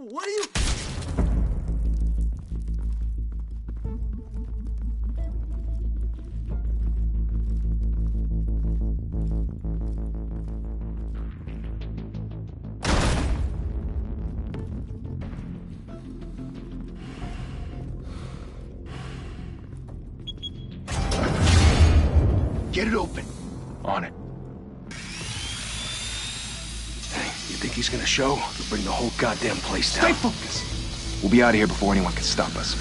What are you... Get it open. On it. Hey, you think he's gonna show? He'll bring the whole goddamn place down. Stay focused. We'll be out of here before anyone can stop us.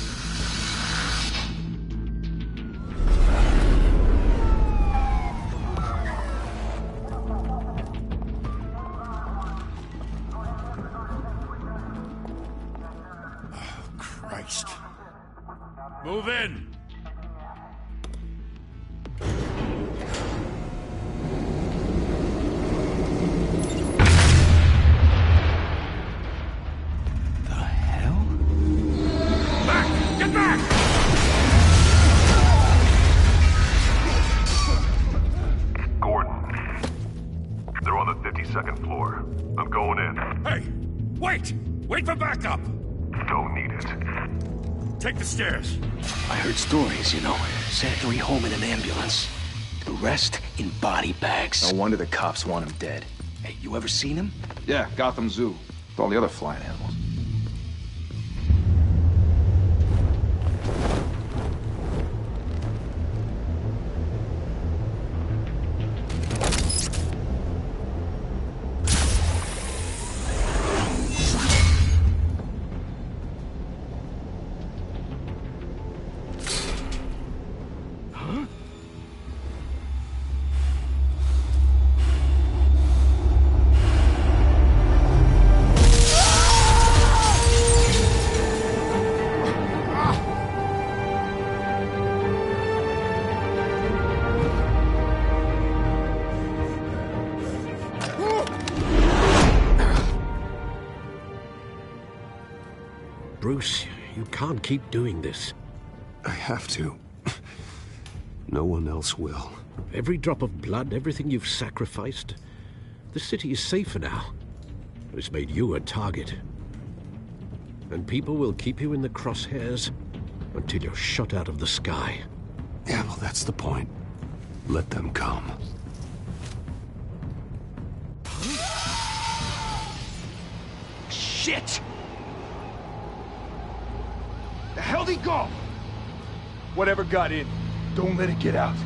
Oh, Christ. Move in! Second floor. I'm going in. Hey! Wait! Wait for backup! Don't need it. Take the stairs. I heard stories, you know. Sent 3 home in an ambulance. The rest in body bags. No wonder the cops want him dead. Hey, you ever seen him? Yeah, Gotham Zoo. With all the other flying animals. Bruce, you can't keep doing this. I have to. No one else will. Every drop of blood, everything you've sacrificed. The city is safer now. But it's made you a target. And people will keep you in the crosshairs until you're shot out of the sky. Yeah, well, that's the point. Let them come. Shit! The hell'd he go? Whatever got in, don't let it get out.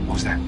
What was that?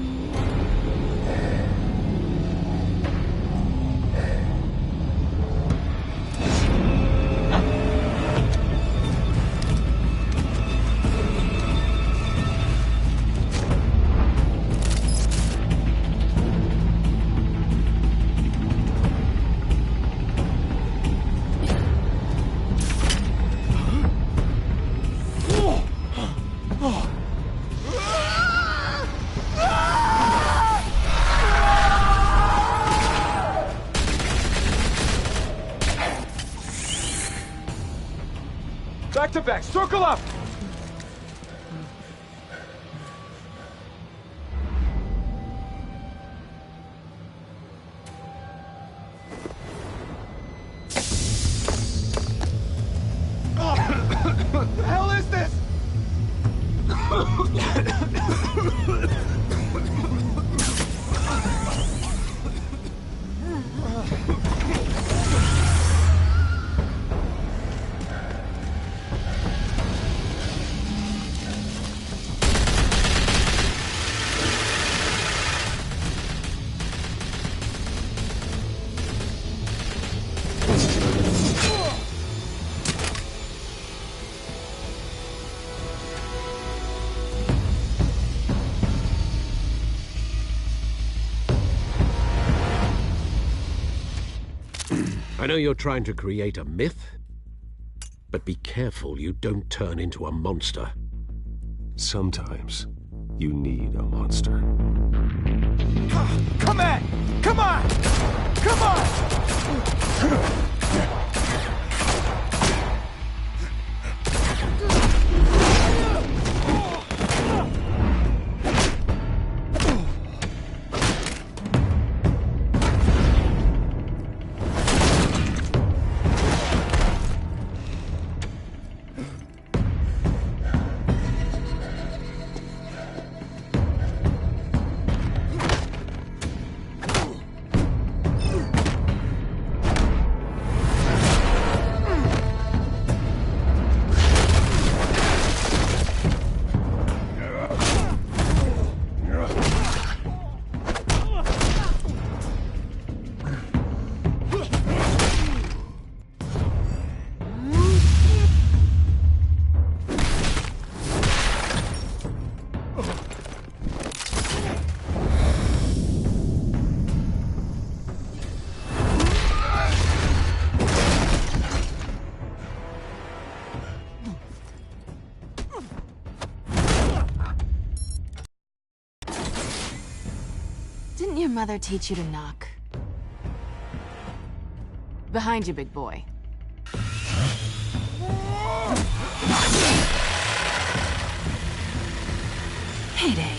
Back to back, circle up! What the hell is this? I know you're trying to create a myth, but be careful you don't turn into a monster. Sometimes, You need a monster. Come on! Come on! Come on! Didn't your mother teach you to knock? Behind you, big boy. Heyday.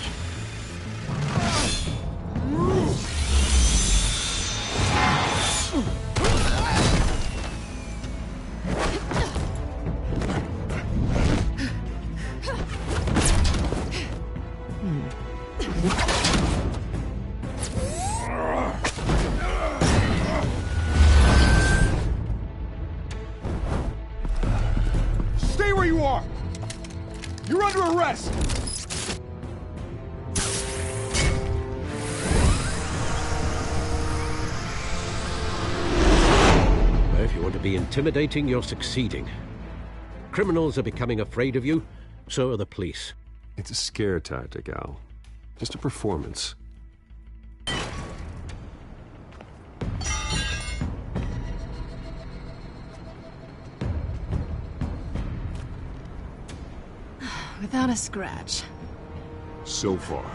Stay where you are! You're under arrest! If you want to be intimidating, you're succeeding. Criminals are becoming afraid of you, so are the police. It's a scare tactic, Al. Just a performance. Without a scratch. So far.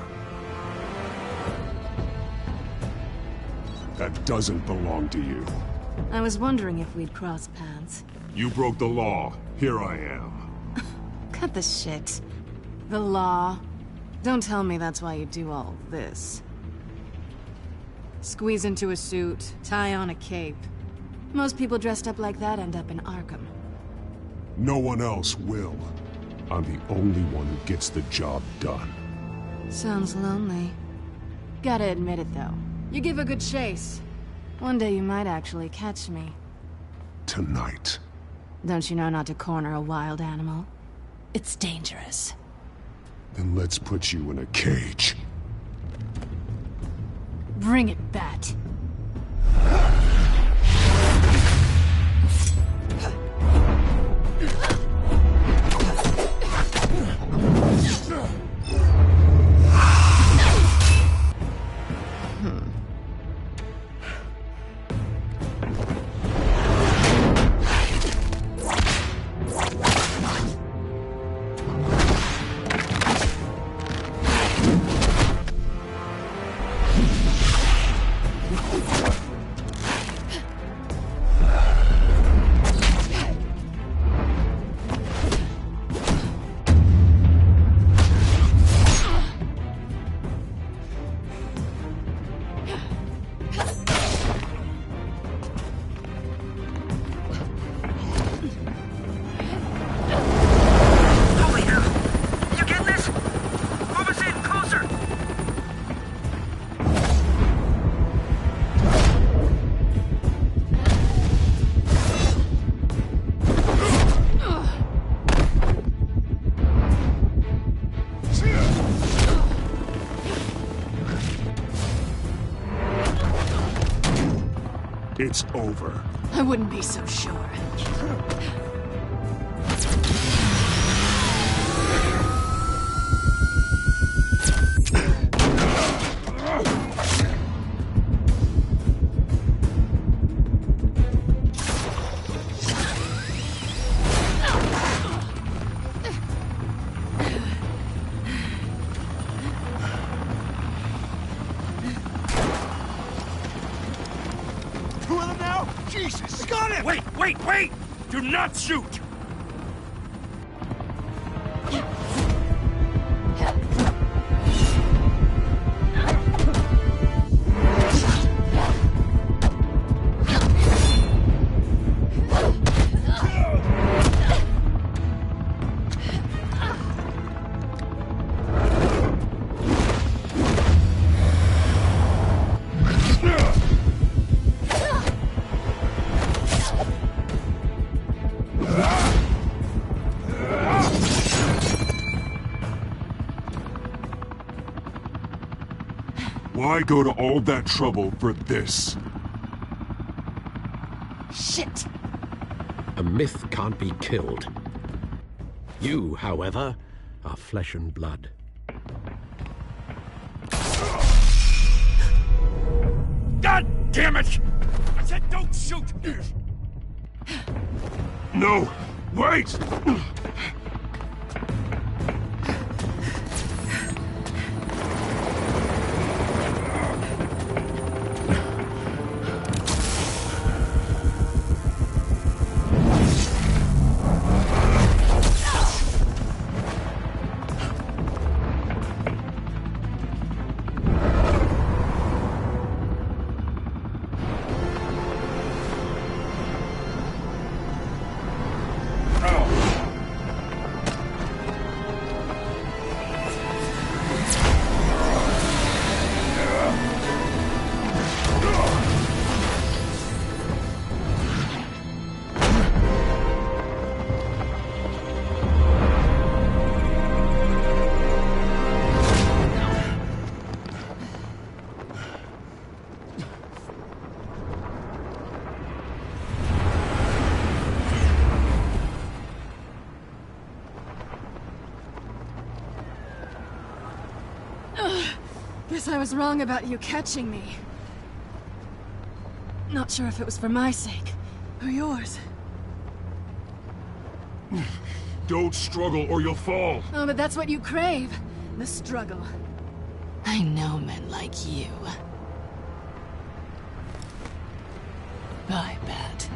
That doesn't belong to you. I was wondering if we'd cross paths. You broke the law. Here I am. Cut the shit. The law. Don't tell me that's why you do all this. Squeeze into a suit, tie on a cape. Most people dressed up like that end up in Arkham. No one else will. I'm the only one who gets the job done. Sounds lonely. Gotta admit it, though. You give a good chase. One day you might actually catch me. Tonight. Don't you know not to corner a wild animal? It's dangerous. Then let's put you in a cage. Bring it, Bat. It's over. I wouldn't be so sure. Jesus! Got it! Wait! Do not shoot! Why go to all that trouble for this? Shit! A myth can't be killed. You, however, are flesh and blood. God damn it! I said don't shoot! No! Wait! Guess I was wrong about you catching me. Not sure if it was for my sake, or yours. Don't struggle or you'll fall. Oh, but that's what you crave. The struggle. I know men like you. I bet.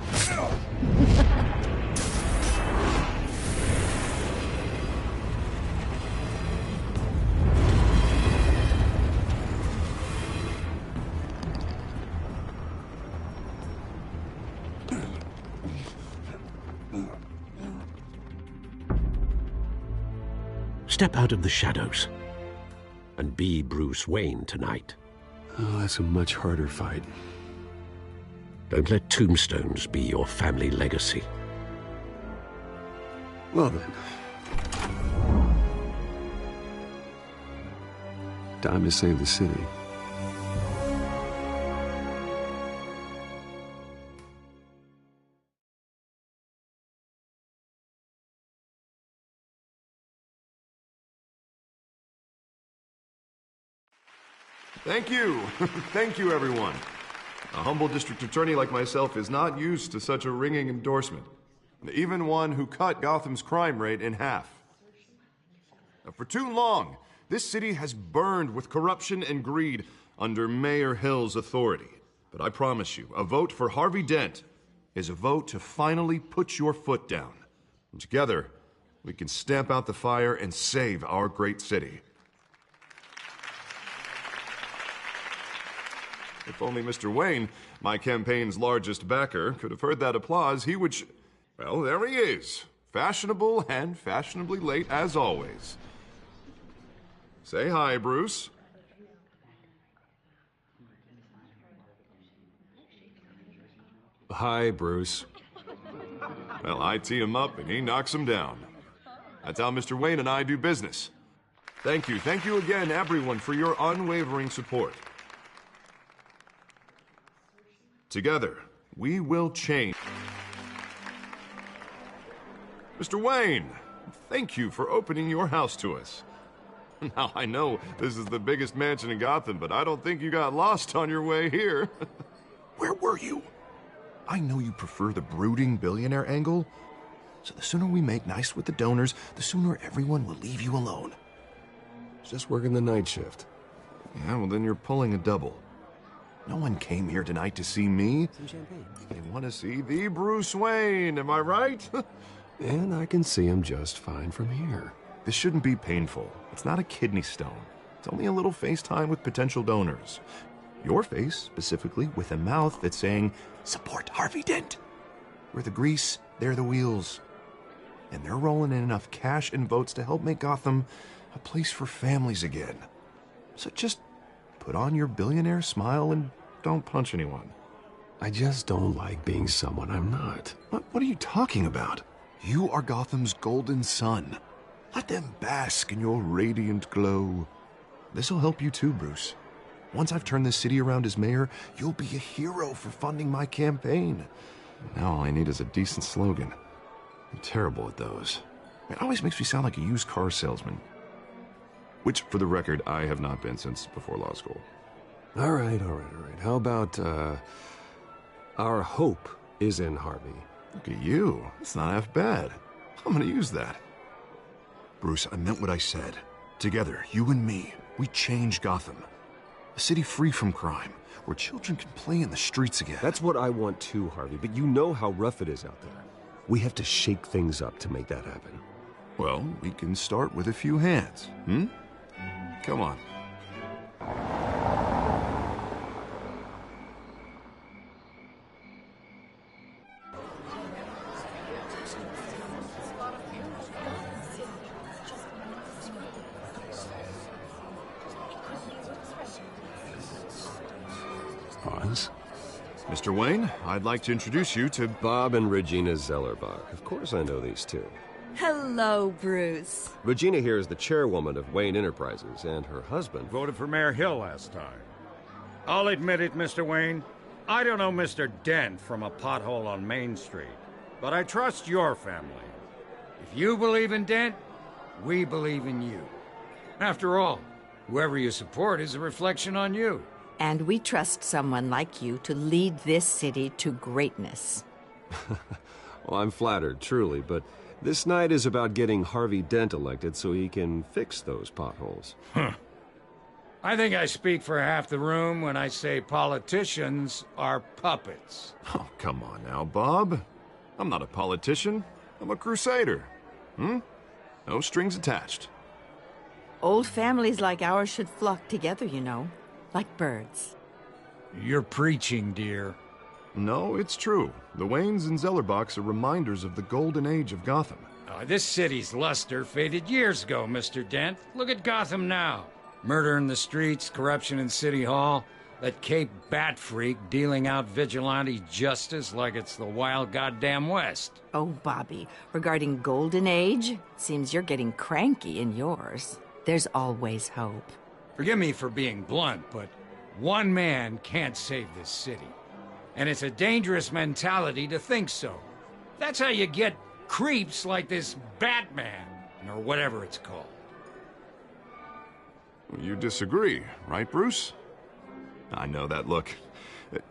Step out of the shadows and be Bruce Wayne tonight. Oh, that's a much harder fight. Don't let tombstones be your family legacy. Well then. Time to save the city. Thank you. Thank you, everyone. A humble district attorney like myself is not used to such a ringing endorsement. Even one who cut Gotham's crime rate in half. For too long, this city has burned with corruption and greed under Mayor Hill's authority. But I promise you, a vote for Harvey Dent is a vote to finally put your foot down. And together, we can stamp out the fire and save our great city. If only Mr. Wayne, my campaign's largest backer, could have heard that applause, he would well, there he is. Fashionable and fashionably late as always. Say hi, Bruce. Hi, Bruce. Well, I tee him up and he knocks him down. That's how Mr. Wayne and I do business. Thank you again, everyone, for your unwavering support. Together, we will change. Mr. Wayne, thank you for opening your house to us. Now, I know this is the biggest mansion in Gotham, but I don't think you got lost on your way here. Where were you? I know you prefer the brooding billionaire angle, so the sooner we make nice with the donors, the sooner everyone will leave you alone. Just working the night shift. Yeah, well, then you're pulling a double. No one came here tonight to see me. Some champagne. They want to see the Bruce Wayne, am I right? And I can see him just fine from here. This shouldn't be painful. It's not a kidney stone. It's only a little FaceTime with potential donors. Your face, specifically, with a mouth that's saying, support Harvey Dent. We're the grease, they're the wheels. And they're rolling in enough cash and votes to help make Gotham a place for families again. So just put on your billionaire smile and don't punch anyone. I just don't like being someone I'm not. What are you talking about? You are Gotham's golden sun. Let them bask in your radiant glow. This'll help you too, Bruce. Once I've turned this city around as mayor, you'll be a hero for funding my campaign. Now all I need is a decent slogan. I'm terrible at those. It always makes me sound like a used car salesman. Which, for the record, I have not been since before law school. All right. How about, our hope is in Harvey? Look at you. It's not half bad. I'm gonna use that. Bruce, I meant what I said. Together, you and me, we change Gotham. A city free from crime, where children can play in the streets again. That's what I want too, Harvey, but you know how rough it is out there. We have to shake things up to make that happen. Well, we can start with a few hands, Come on. Hans? Mr. Wayne, I'd like to introduce you to... Bob and Regina Zellerbach. Of course I know these two. Hello, Bruce. Regina here is the chairwoman of Wayne Enterprises, and her husband... Voted for Mayor Hill last time. I'll admit it, Mr. Wayne. I don't know Mr. Dent from a pothole on Main Street, but I trust your family. If you believe in Dent, we believe in you. After all, whoever you support is a reflection on you. And we trust someone like you to lead this city to greatness. Well, I'm flattered, truly, but this night is about getting Harvey Dent elected so he can fix those potholes. I think I speak for half the room when I say politicians are puppets. Oh, come on now, Bob. I'm not a politician. I'm a crusader. No strings attached. Old families like ours should flock together, you know, like birds. You're preaching, dear. No, it's true. The Waynes and Zellerbachs are reminders of the golden age of Gotham. This city's luster faded years ago, Mr. Dent. Look at Gotham now. Murder in the streets, corruption in City Hall, that Cape Bat freak dealing out vigilante justice like it's the wild goddamn West. Oh, Bobby, regarding Golden Age, seems you're getting cranky in yours. There's always hope. Forgive me for being blunt, but one man can't save this city. And it's a dangerous mentality to think so. That's how you get creeps like this Batman, or whatever it's called. You disagree, right, Bruce? I know that look.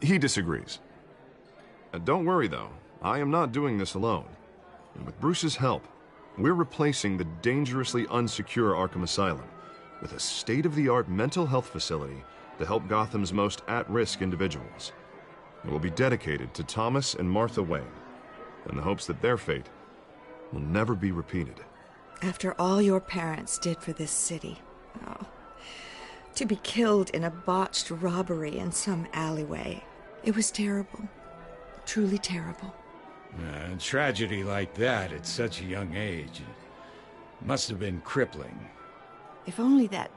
He disagrees. Don't worry, though. I am not doing this alone. And with Bruce's help, we're replacing the dangerously unsecure Arkham Asylum with a state-of-the-art mental health facility to help Gotham's most at-risk individuals. It will be dedicated to Thomas and Martha Wayne, in the hopes that their fate will never be repeated. After all your parents did for this city, to be killed in a botched robbery in some alleyway, it was terrible. Truly terrible. A tragedy like that at such a young age must have been crippling. If only that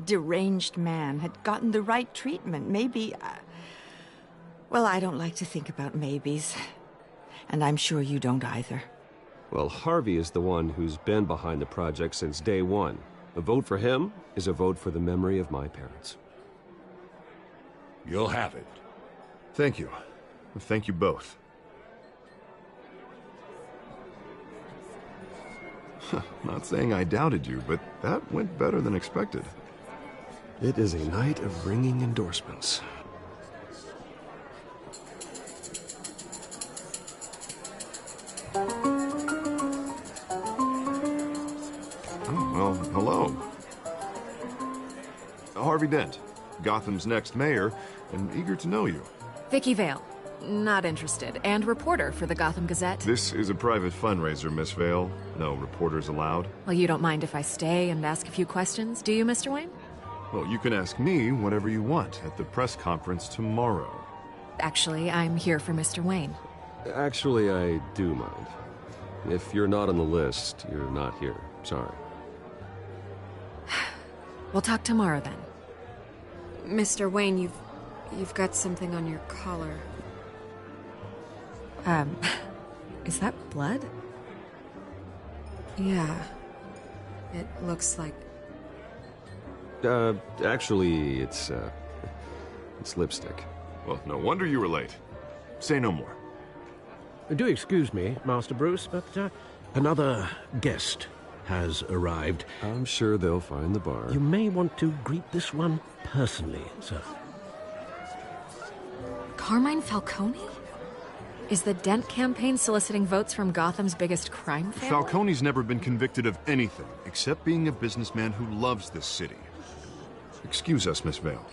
deranged man had gotten the right treatment, maybe... Well, I don't like to think about maybes. And I'm sure you don't either. Well, Harvey is the one who's been behind the project since day one. A vote for him is a vote for the memory of my parents. You'll have it. Thank you. Thank you both. Not saying I doubted you, but that went better than expected. It is a night of ringing endorsements. Well, hello. Harvey Dent, Gotham's next mayor, and eager to know you. Vicky Vale. Not interested. And reporter for the Gotham Gazette. This is a private fundraiser, Miss Vale. No reporters allowed. Well, you don't mind if I stay and ask a few questions, do you, Mr. Wayne? Well, you can ask me whatever you want at the press conference tomorrow. Actually, I'm here for Mr. Wayne. Actually, I do mind. If you're not on the list, you're not here. Sorry. We'll talk tomorrow then. Mr. Wayne, you've got something on your collar. Is that blood? Yeah. It looks like... Actually, it's lipstick. Well, no wonder you were late. Say no more. Do excuse me, Master Bruce, but another guest has arrived. I'm sure they'll find the bar. You may want to greet this one personally, sir. Carmine Falcone? Is the Dent campaign soliciting votes from Gotham's biggest crime family? Falcone's never been convicted of anything, except being a businessman who loves this city. Excuse us, Miss Vale.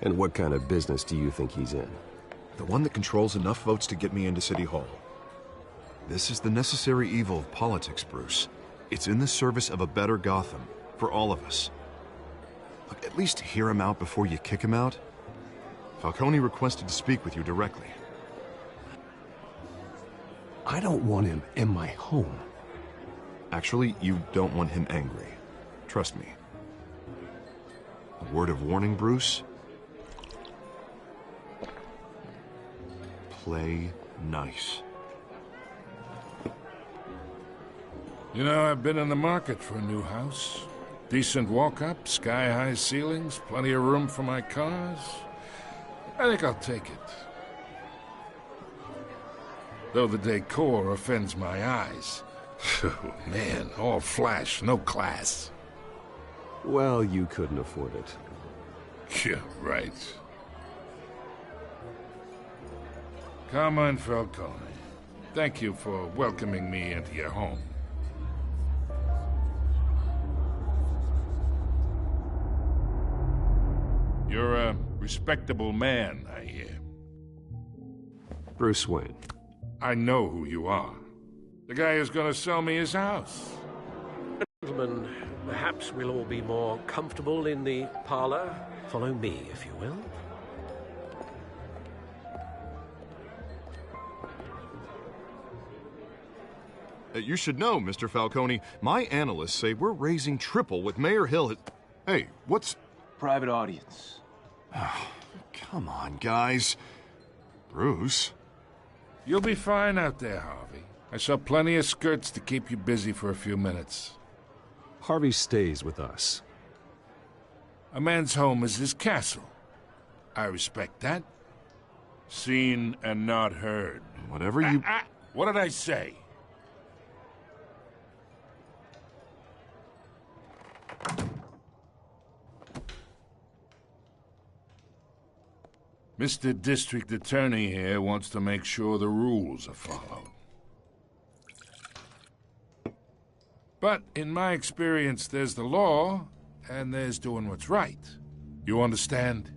And what kind of business do you think he's in? The one that controls enough votes to get me into City Hall. This is the necessary evil of politics, Bruce. It's in the service of a better Gotham, for all of us. Look, at least hear him out before you kick him out. Falcone requested to speak with you directly. I don't want him in my home. Actually, you don't want him angry. Trust me. A word of warning, Bruce? Play nice. You know, I've been in the market for a new house. Decent walk-up, sky-high ceilings, plenty of room for my cars. I think I'll take it. Though the decor offends my eyes. Oh, man, all flash, no class. Well, you couldn't afford it. Yeah, right. Carmine Falcone, thank you for welcoming me into your home. You're a respectable man, I hear. Bruce Wayne. I know who you are. The guy who's gonna sell me his house. Gentlemen, perhaps we'll all be more comfortable in the parlor. Follow me, if you will. You should know, Mr. Falcone, my analysts say we're raising triple what Mayor Hill has... Hey, what's... Private audience. Oh, come on, guys. Bruce? You'll be fine out there, Harvey. I saw plenty of skirts to keep you busy for a few minutes. Harvey stays with us. A man's home is his castle. I respect that. Seen and not heard. Whatever you... What did I say? Mr. District Attorney here wants to make sure the rules are followed. But in my experience, there's the law, and there's doing what's right. You understand?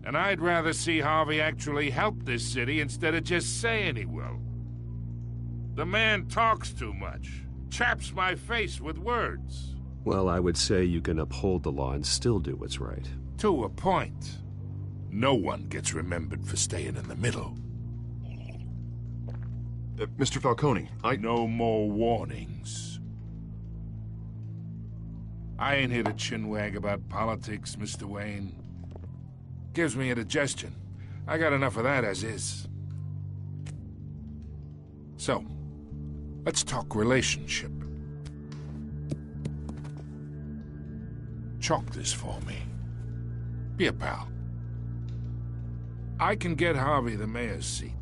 And I'd rather see Harvey actually help this city instead of just saying he will. The man talks too much, chaps my face with words. Well, I would say you can uphold the law and still do what's right. To a point. No one gets remembered for staying in the middle. Mr. Falcone, No more warnings. I ain't here to chinwag about politics, Mr. Wayne. Gives me indigestion. I got enough of that as is. So, let's talk relationship. Chalk this for me. Be a pal. I can get Harvey the mayor's seat,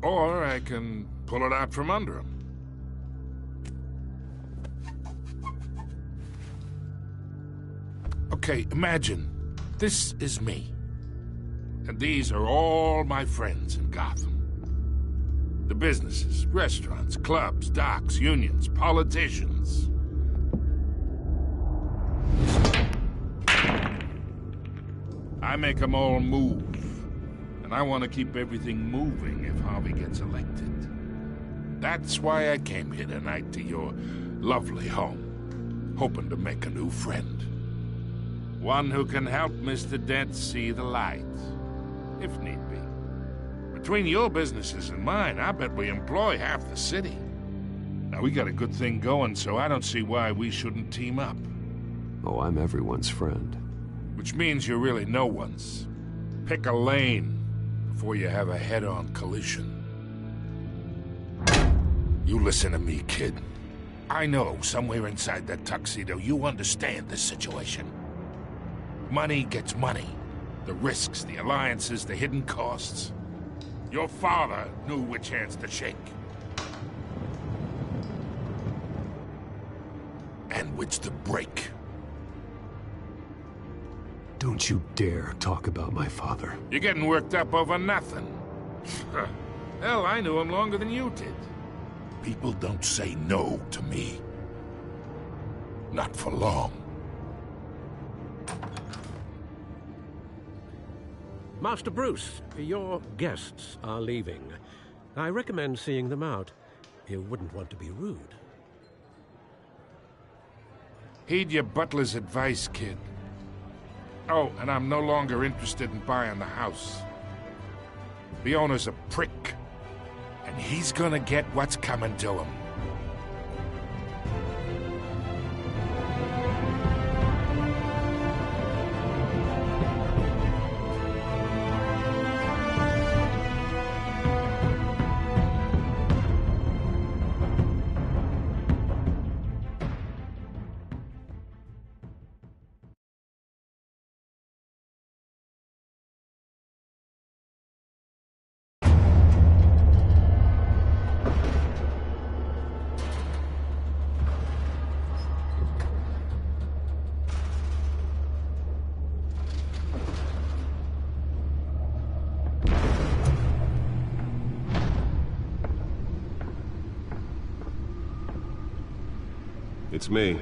or I can pull it out from under him. Okay, imagine this is me, and these are all my friends in Gotham. The businesses, restaurants, clubs, docks, unions, politicians. I make them all move. And I want to keep everything moving if Harvey gets elected. That's why I came here tonight to your lovely home, hoping to make a new friend. One who can help Mr. Dent see the light, if need be. Between your businesses and mine, I bet we employ half the city. Now, we got a good thing going, so I don't see why we shouldn't team up. Oh, I'm everyone's friend. Which means you're really no one's. Pick a lane before you have a head-on collision. You listen to me, kid. I know somewhere inside that tuxedo you understand this situation. Money gets money. The risks, the alliances, the hidden costs. Your father knew which hands to shake. And which to break. Don't you dare talk about my father. You're getting worked up over nothing. Hell, I knew him longer than you did. People don't say no to me. Not for long. Master Bruce, your guests are leaving. I recommend seeing them out. You wouldn't want to be rude. Heed your butler's advice, kid. Oh, and I'm no longer interested in buying the house. The owner's a prick, and he's gonna get what's coming to him. It's me.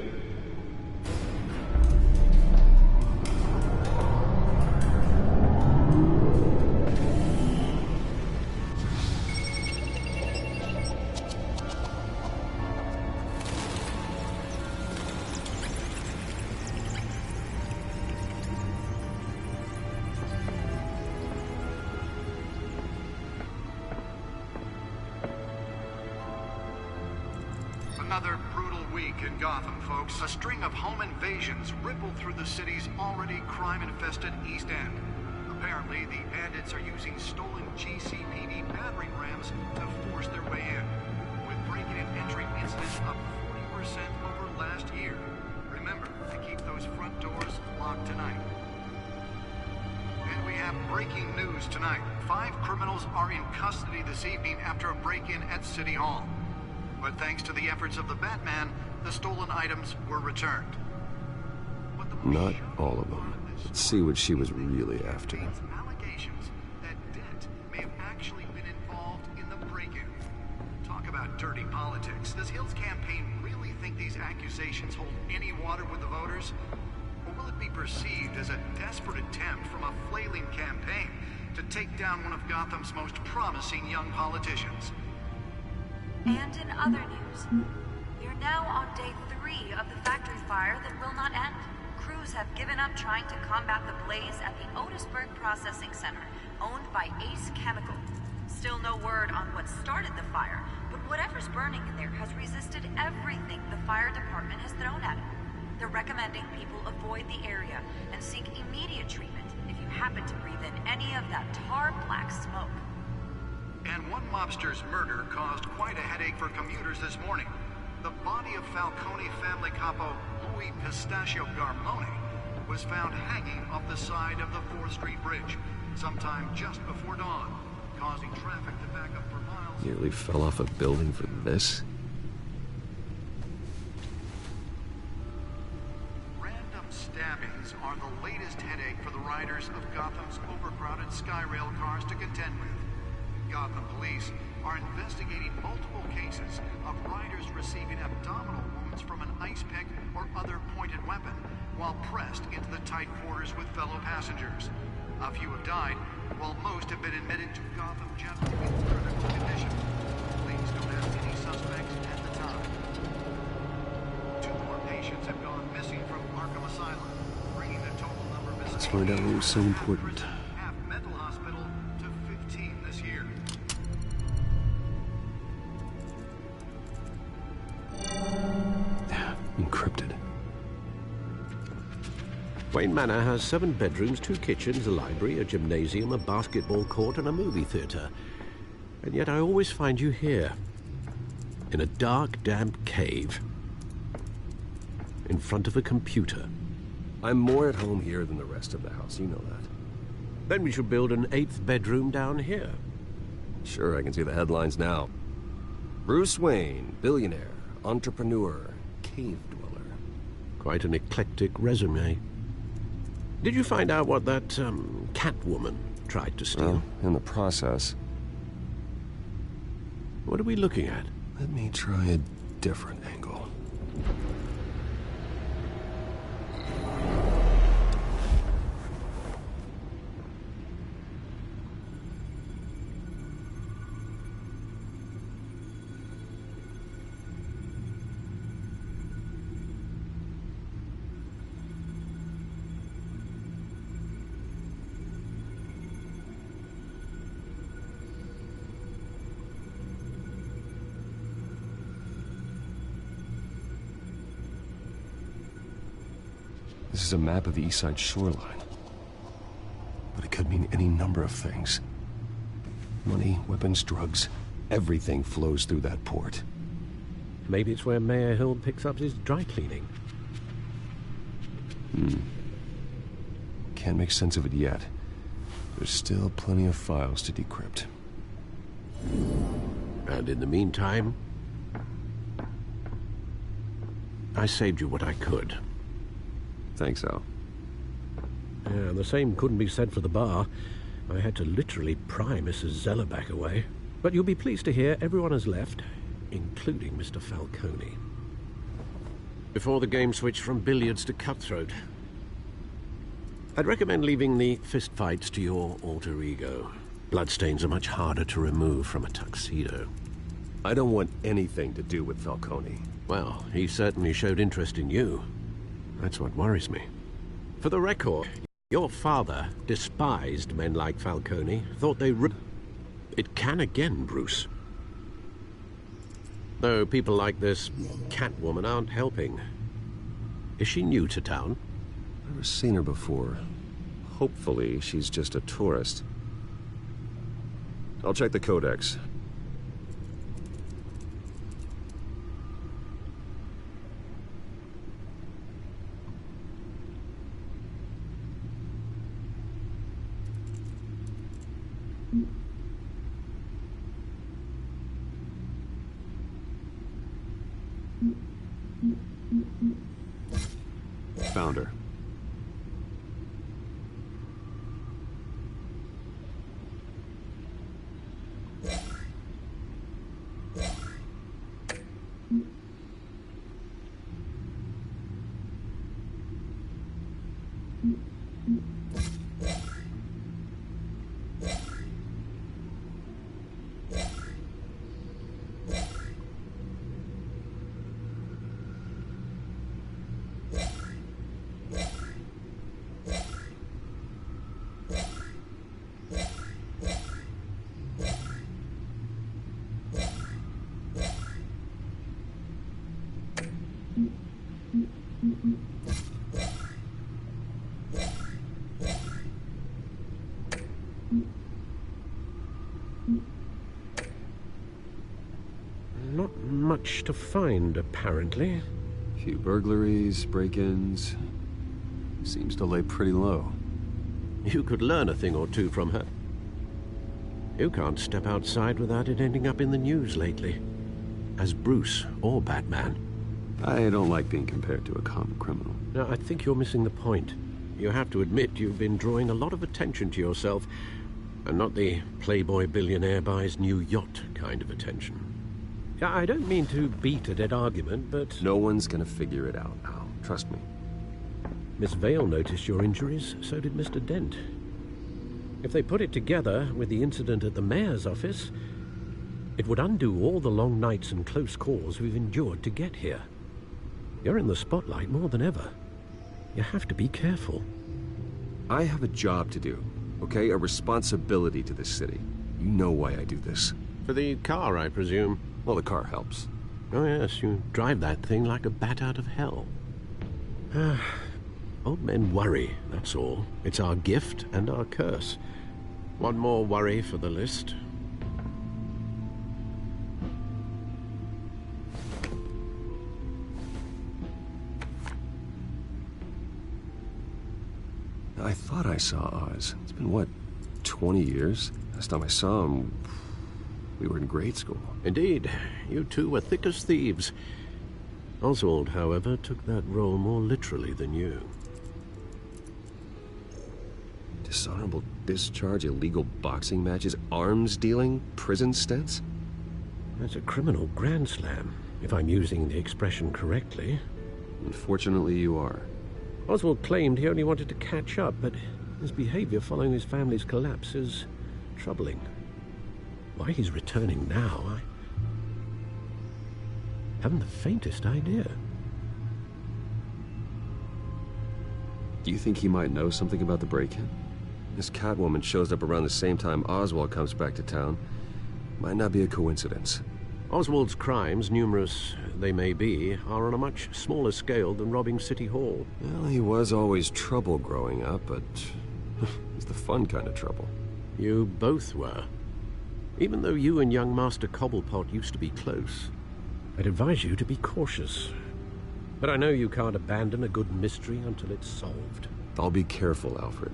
Another brutal week in Gotham, folks. A string of home invasions rippled through the city's already crime-infested East End. Apparently, the bandits are using stolen GCPD battering rams to force their way in, with break-in and entry incidents up 40% over last year. Remember to keep those front doors locked tonight. And we have breaking news tonight. 5 criminals are in custody this evening after a break-in at City Hall. But thanks to the efforts of the Batman, the stolen items were returned. Not all of them. Let's see what she was really after. Allegations that Dent may have actually been involved in the break-in. Talk about dirty politics. Does Hill's campaign really think these accusations hold any water with the voters? Or will it be perceived as a desperate attempt from a flailing campaign to take down one of Gotham's most promising young politicians? And in other news, we are now on day 3 of the factory fire that will not end. Crews have given up trying to combat the blaze at the Otisburg Processing Center, owned by Ace Chemical. Still no word on what started the fire, but whatever's burning in there has resisted everything the fire department has thrown at it. They're recommending people avoid the area and seek immediate treatment if you happen to breathe in any of that tar black smoke. And one mobster's murder caused quite a headache for commuters this morning. The body of Falcone family capo Louis Pistachio Garmone was found hanging off the side of the 4th Street Bridge sometime just before dawn, causing traffic to back up for miles. Nearly fell off a building for this? Random stabbings are the latest headache for the riders of Gotham's overcrowded Skyrail cars to contend with. Gotham police are investigating multiple cases of riders receiving abdominal wounds from an ice pick or other pointed weapon while pressed into the tight quarters with fellow passengers. A few have died, while most have been admitted to Gotham General in critical condition. Police don't have any suspects at the time. 2 more patients have gone missing from Arkham Asylum, bringing the total number missing. Let's find out what was so important. Half mental hospital to 15 this year. Encrypted. Wayne Manor has 7 bedrooms, 2 kitchens, a library, a gymnasium, a basketball court, and a movie theater. And yet I always find you here, in a dark, damp cave, in front of a computer. I'm more at home here than the rest of the house, you know that. Then we should build an 8th bedroom down here. Sure, I can see the headlines now. Bruce Wayne, billionaire, entrepreneur, cave dweller. Quite an eclectic resume. Did you find out what that, Catwoman tried to steal? Well, in the process. What are we looking at? Let me try a different angle. This is a map of the East Side shoreline. But it could mean any number of things. Money, weapons, drugs, everything flows through that port. Maybe it's where Mayor Hill picks up his dry cleaning. Can't make sense of it yet. There's still plenty of files to decrypt. And in the meantime, I saved you what I could. Thanks, Al. Yeah, the same couldn't be said for the bar. I had to literally pry Mrs. Zellerback away. But you'll be pleased to hear everyone has left, including Mr. Falcone. Before the game switched from billiards to cutthroat. I'd recommend leaving the fistfights to your alter ego. Bloodstains are much harder to remove from a tuxedo. I don't want anything to do with Falcone. Well, he certainly showed interest in you. That's what worries me. For the record, your father despised men like Falcone, thought they... It can again, Bruce. Though people like this Catwoman aren't helping. Is she new to town? Never seen her before. Hopefully, she's just a tourist. I'll check the codex. Found her. Not much to find, apparently. Few burglaries, break-ins. Seems to lay pretty low. You could learn a thing or two from her. You can't step outside without it ending up in the news lately. As Bruce or Batman. I don't like being compared to a common criminal. No, I think you're missing the point. You have to admit you've been drawing a lot of attention to yourself, and not the playboy billionaire buys new yacht kind of attention. Yeah, I don't mean to beat a dead argument, but... No one's gonna figure it out, Al. Trust me. Miss Vale noticed your injuries, so did Mr. Dent. If they put it together with the incident at the mayor's office, it would undo all the long nights and close calls we've endured to get here. You're in the spotlight more than ever. You have to be careful. I have a job to do, okay? A responsibility to this city. You know why I do this. For the car, I presume. Well, the car helps. Oh yes, you drive that thing like a bat out of hell. Old men worry, that's all. It's our gift and our curse. One more worry for the list. I thought I saw Oz. It's been, what, 20 years? Last time I saw him, we were in grade school. Indeed. You two were thick as thieves. Oswald, however, took that role more literally than you. Dishonorable discharge, illegal boxing matches, arms dealing, prison stints? That's a criminal grand slam, if I'm using the expression correctly. Unfortunately, you are. Oswald claimed he only wanted to catch up, but his behavior following his family's collapse is troubling. Why he's returning now, I haven't the faintest idea. Do you think he might know something about the break-in? This Catwoman shows up around the same time Oswald comes back to town. Might not be a coincidence. Oswald's crimes, numerous they may be, are on a much smaller scale than robbing City Hall. Well, he was always trouble growing up, but it's the fun kind of trouble. You both were. Even though you and young Master Cobblepot used to be close, I'd advise you to be cautious. But I know you can't abandon a good mystery until it's solved. I'll be careful, Alfred.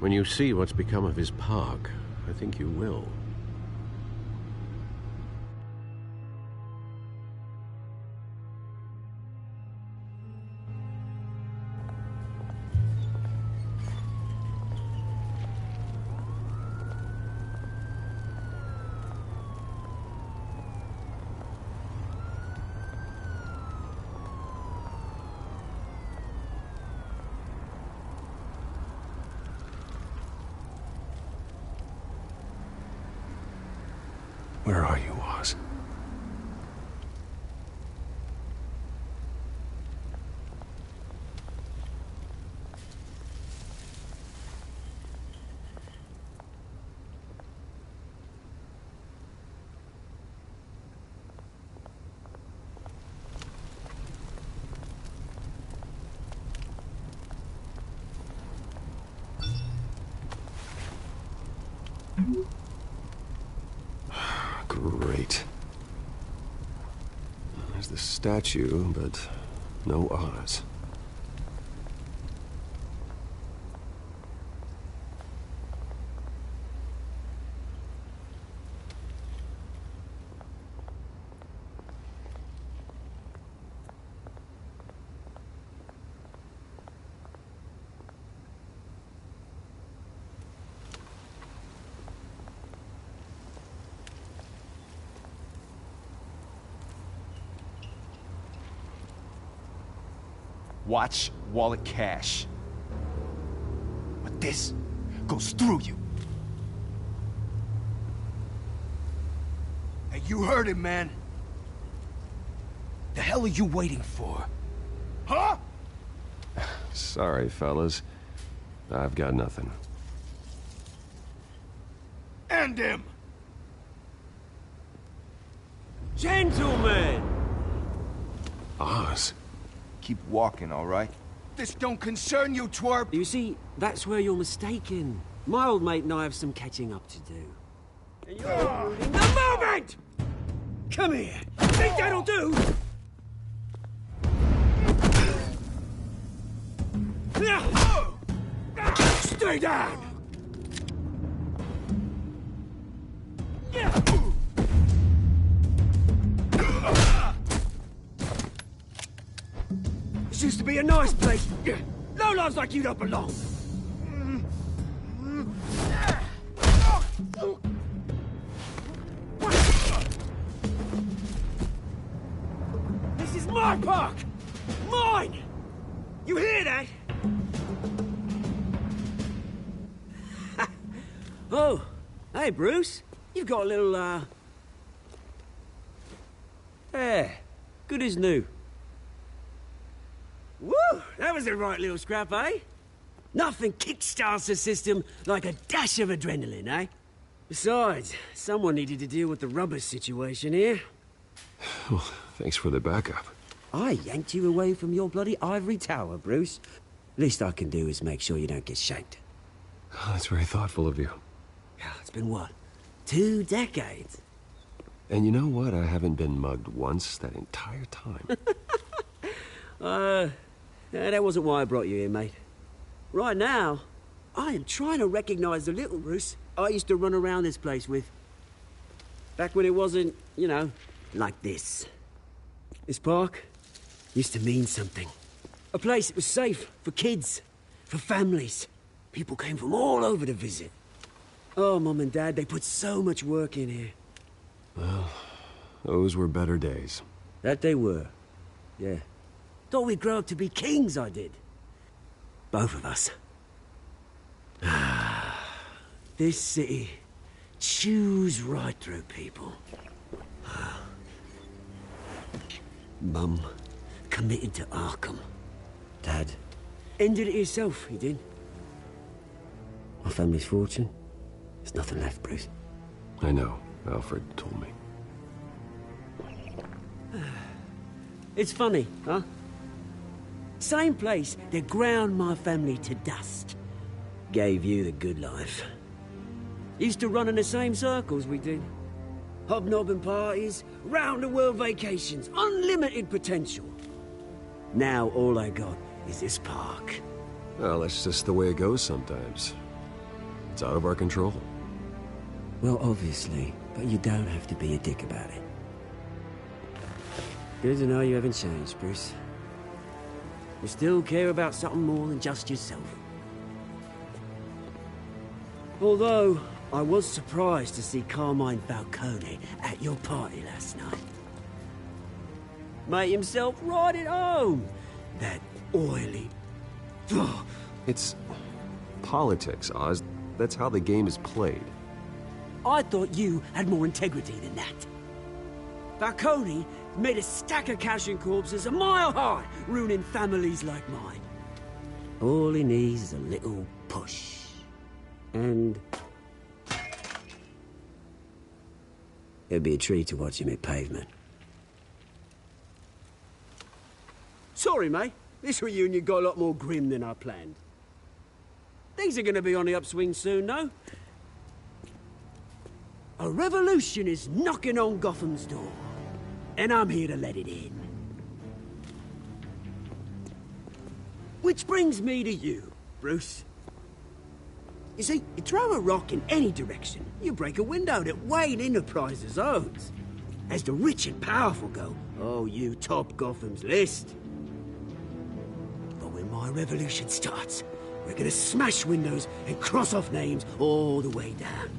When you see what's become of his park, I think you will. Where are you, Oz? Great. There's the statue, but no Oz. Watch wallet cash. But this goes through you. Hey, you heard it, man. The hell are you waiting for? Huh? Sorry, fellas. I've got nothing. End him! Gentlemen! Oz. Keep walking, all right? This don't concern you, twerp! You see, that's where you're mistaken. My old mate and I have some catching up to do. And you're ruining the moment! Come here! Think that'll do? Stay down! This used to be a nice place. Lowlifes like you don't belong. This is my park! Mine! You hear that? Oh, hey, Bruce. You've got a little, Yeah, good as new. Woo! That was a right little scrap, eh? Nothing kickstarts the system like a dash of adrenaline, eh? Besides, someone needed to deal with the rubber situation here. Well, thanks for the backup. I yanked you away from your bloody ivory tower, Bruce. Least I can do is make sure you don't get shanked. Oh, that's very thoughtful of you. It's been what? 2 decades? And you know what? I haven't been mugged once that entire time. That wasn't why I brought you here, mate. Right now, I am trying to recognize the little Bruce I used to run around this place with. Back when it wasn't, you know, like this. This park used to mean something. A place that was safe for kids, for families. People came from all over to visit. Oh, Mum and Dad, they put so much work in here. Well, those were better days. That they were. Yeah. Thought we'd grow up to be kings, I did. Both of us. This city chews right through people. Mum committed to Arkham. Dad ended it himself, he did. My family's fortune, there's nothing left, Bruce. I know. Alfred told me. It's funny, huh? Same place that ground my family to dust. Gave you the good life. Used to run in the same circles we did. Hobnobbing parties, round-the-world vacations, unlimited potential. Now all I got is this park. Well, that's just the way it goes sometimes. It's out of our control. Well, obviously, but you don't have to be a dick about it. Good to know you haven't changed, Bruce. You still care about something more than just yourself. Although, I was surprised to see Carmine Falcone at your party last night. Made himself right at home. That oily... Ugh. It's politics, Oz. That's how the game is played. I thought you had more integrity than that. Falcone made a stack of cashing corpses a mile high, ruining families like mine. All he needs is a little push. And... it'd be a treat to watch him hit pavement. Sorry, mate. This reunion got a lot more grim than I planned. Things are gonna be on the upswing soon, no? A revolution is knocking on Gotham's door. And I'm here to let it in. Which brings me to you, Bruce. You see, you throw a rock in any direction, you break a window that Wayne Enterprises owns. As the rich and powerful go, oh, you top Gotham's list. But when my revolution starts, we're gonna smash windows and cross off names all the way down.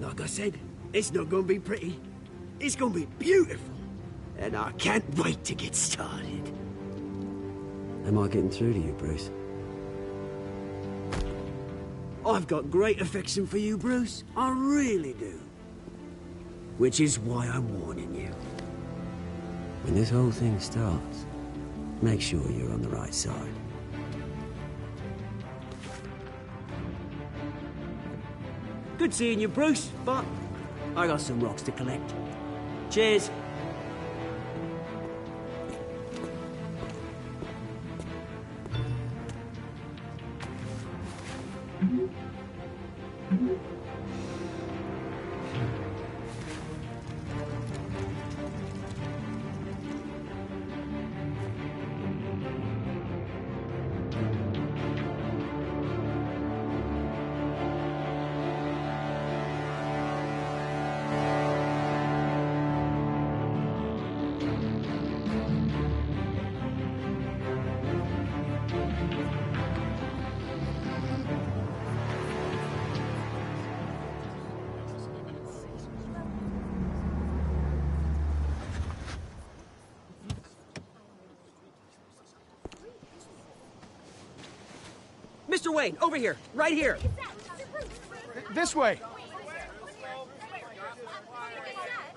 Like I said, it's not gonna be pretty. It's gonna be beautiful. And I can't wait to get started. Am I getting through to you, Bruce? I've got great affection for you, Bruce. I really do. Which is why I'm warning you. When this whole thing starts, make sure you're on the right side. Good seeing you, Bruce, but I got some rocks to collect. Cheers. Mr. Wayne, over here, right here. This way!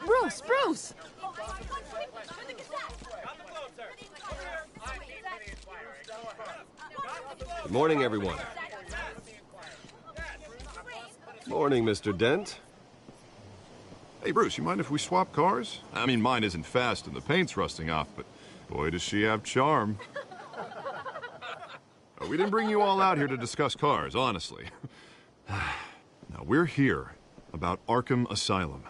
Bruce! Bruce! Good morning, everyone. Morning, Mr. Dent. Hey, Bruce, you mind if we swap cars? I mean, mine isn't fast and the paint's rusting off, but boy, does she have charm. We didn't bring you all out here to discuss cars, honestly. Now, we're here about Arkham Asylum.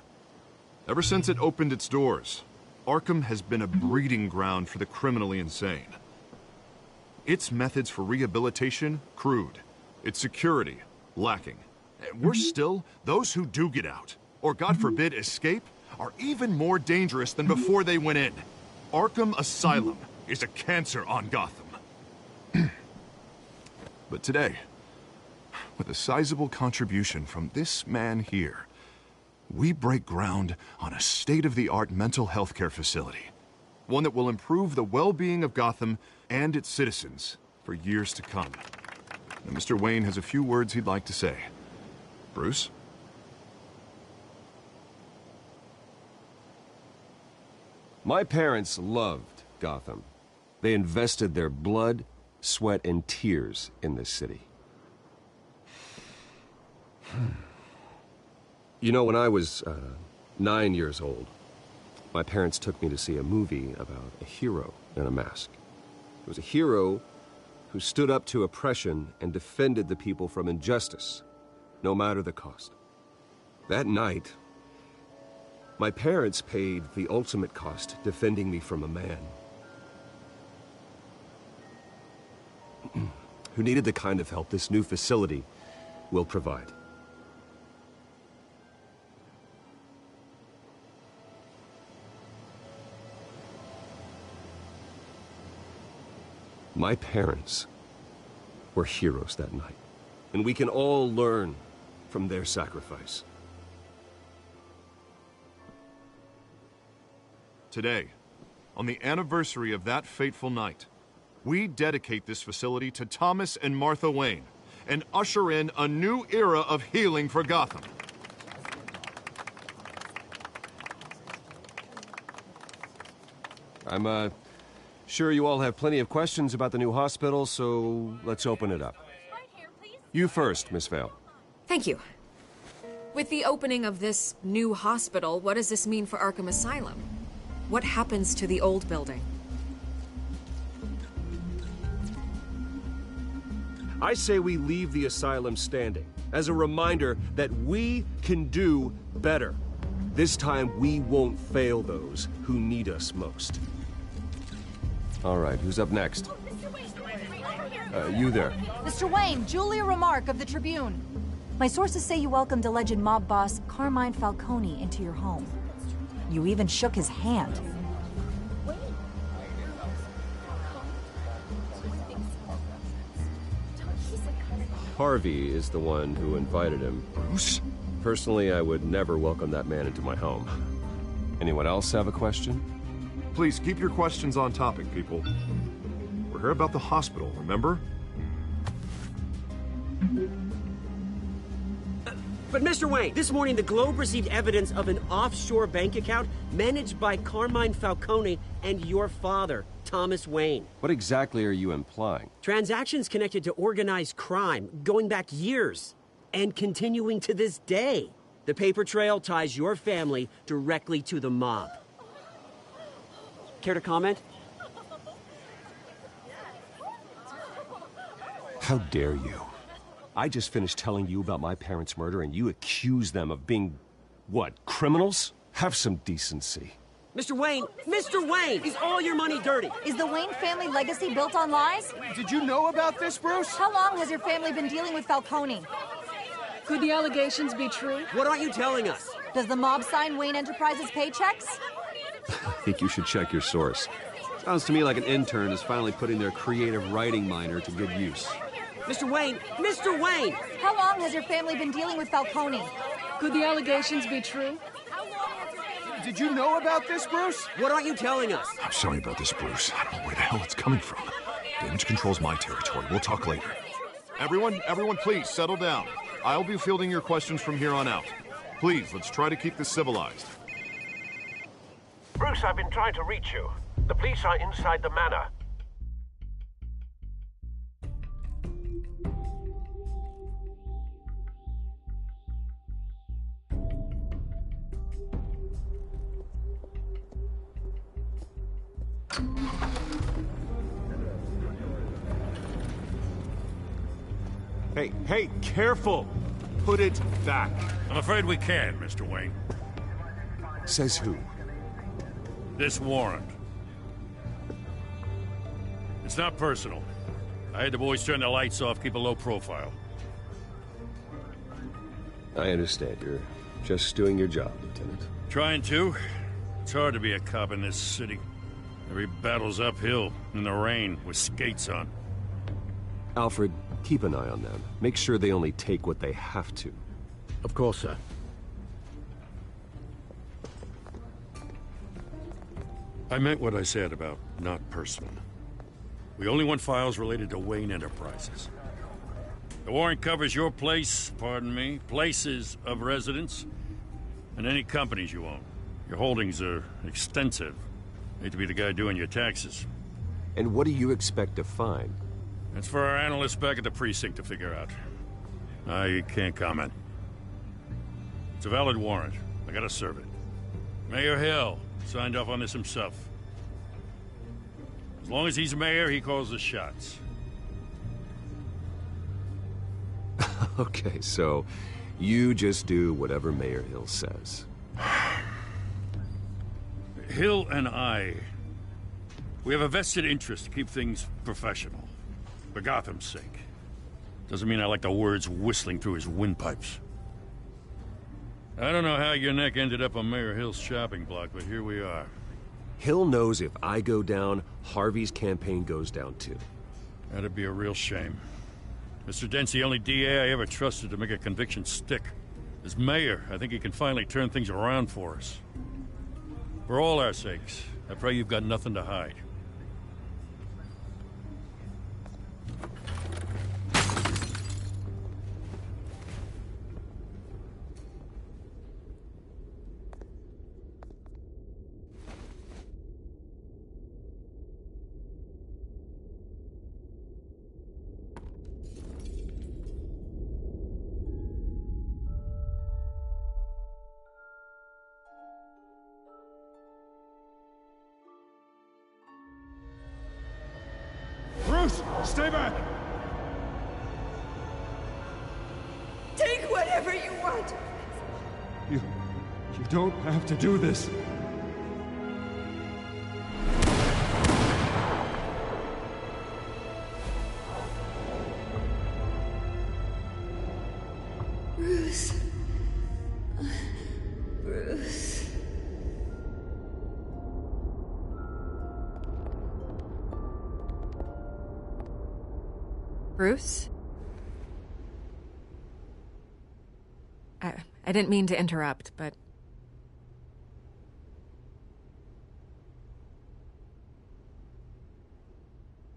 Ever since it opened its doors, Arkham has been a breeding ground for the criminally insane. Its methods for rehabilitation, crude. Its security, lacking. Worse still, those who do get out, or God forbid escape, are even more dangerous than before they went in. Arkham Asylum is a cancer on Gotham. But today, with a sizable contribution from this man here, we break ground on a state-of-the-art mental health care facility. One that will improve the well-being of Gotham and its citizens for years to come. Now, Mr. Wayne has a few words he'd like to say. Bruce? My parents loved Gotham. They invested their blood, sweat, and tears in this city. You know, when I was 9 years old, my parents took me to see a movie about a hero in a mask. It was a hero who stood up to oppression and defended the people from injustice, no matter the cost. That night, my parents paid the ultimate cost defending me from a man who needed the kind of help this new facility will provide. My parents were heroes that night, and we can all learn from their sacrifice. Today, on the anniversary of that fateful night, we dedicate this facility to Thomas and Martha Wayne and usher in a new era of healing for Gotham. I'm sure you all have plenty of questions about the new hospital, so let's open it up. You first, Miss Vale. Thank you. With the opening of this new hospital, what does this mean for Arkham Asylum? What happens to the old building? I say we leave the asylum standing as a reminder that we can do better. This time we won't fail those who need us most. All right, who's up next? You there. Mr. Wayne, Julia Remark of the Tribune. My sources say you welcomed alleged mob boss Carmine Falcone into your home. You even shook his hand. Harvey is the one who invited him. Bruce? Personally, I would never welcome that man into my home. Anyone else have a question? Please, keep your questions on topic, people. We're here about the hospital, remember? But Mr. Wayne, this morning the Globe received evidence of an offshore bank account managed by Carmine Falcone and your father, Thomas Wayne. What exactly are you implying? Transactions connected to organized crime, going back years, and continuing to this day. The paper trail ties your family directly to the mob. Care to comment? How dare you? I just finished telling you about my parents' murder and you accuse them of being, what, criminals? Have some decency. Mr. Wayne! Mr. Wayne! Is all your money dirty? Is the Wayne family legacy built on lies? Did you know about this, Bruce? How long has your family been dealing with Falcone? Could the allegations be true? What aren't you telling us? Does the mob sign Wayne Enterprises paychecks? I think you should check your source. Sounds to me like an intern is finally putting their creative writing minor to good use. Mr. Wayne! Mr. Wayne! How long has your family been dealing with Falcone? Could the allegations be true? Did you know about this, Bruce? What aren't you telling us? I'm sorry about this, Bruce. I don't know where the hell it's coming from. Damage control's my territory. We'll talk later. Everyone, please settle down. I'll be fielding your questions from here on out. Please, let's try to keep this civilized. Bruce, I've been trying to reach you. The police are inside the manor. Hey, careful! Put it back. I'm afraid we can't, Mr. Wayne. Says who? This warrant. It's not personal. I had the boys turn the lights off, keep a low profile. I understand. You're just doing your job, Lieutenant. Trying to. It's hard to be a cop in this city. Every battle's uphill, in the rain, with skates on. Alfred, keep an eye on them. Make sure they only take what they have to. Of course, sir. I meant what I said about not personal. We only want files related to Wayne Enterprises. The warrant covers your place, pardon me, places of residence, and any companies you own. Your holdings are extensive. Hate to be the guy doing your taxes. And what do you expect to find? That's for our analysts back at the precinct to figure out. I can't comment. It's a valid warrant. I gotta serve it. Mayor Hill signed off on this himself. As long as he's mayor, he calls the shots. Okay, so you just do whatever Mayor Hill says. Hill and I, we have a vested interest to keep things professional. For Gotham's sake. Doesn't mean I like the words whistling through his windpipes. I don't know how your neck ended up on Mayor Hill's shopping block, but here we are. Hill knows if I go down, Harvey's campaign goes down too. That'd be a real shame. Mr. Dent's the only DA I ever trusted to make a conviction stick. As mayor, I think he can finally turn things around for us. For all our sakes, I pray you've got nothing to hide. Bruce, stay back! Take whatever you want. You don't have to do this. Bruce. Bruce. Bruce? I didn't mean to interrupt, but...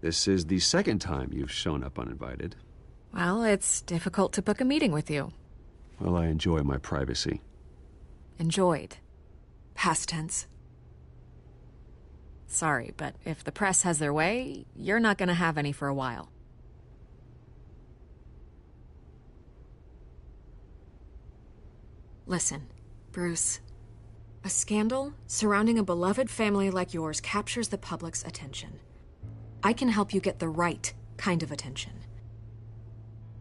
This is the second time you've shown up uninvited. Well, it's difficult to book a meeting with you. Well, I enjoy my privacy. Enjoyed. Past tense. Sorry, but if the press has their way, you're not gonna have any for a while. Listen, Bruce. A scandal surrounding a beloved family like yours captures the public's attention. I can help you get the right kind of attention.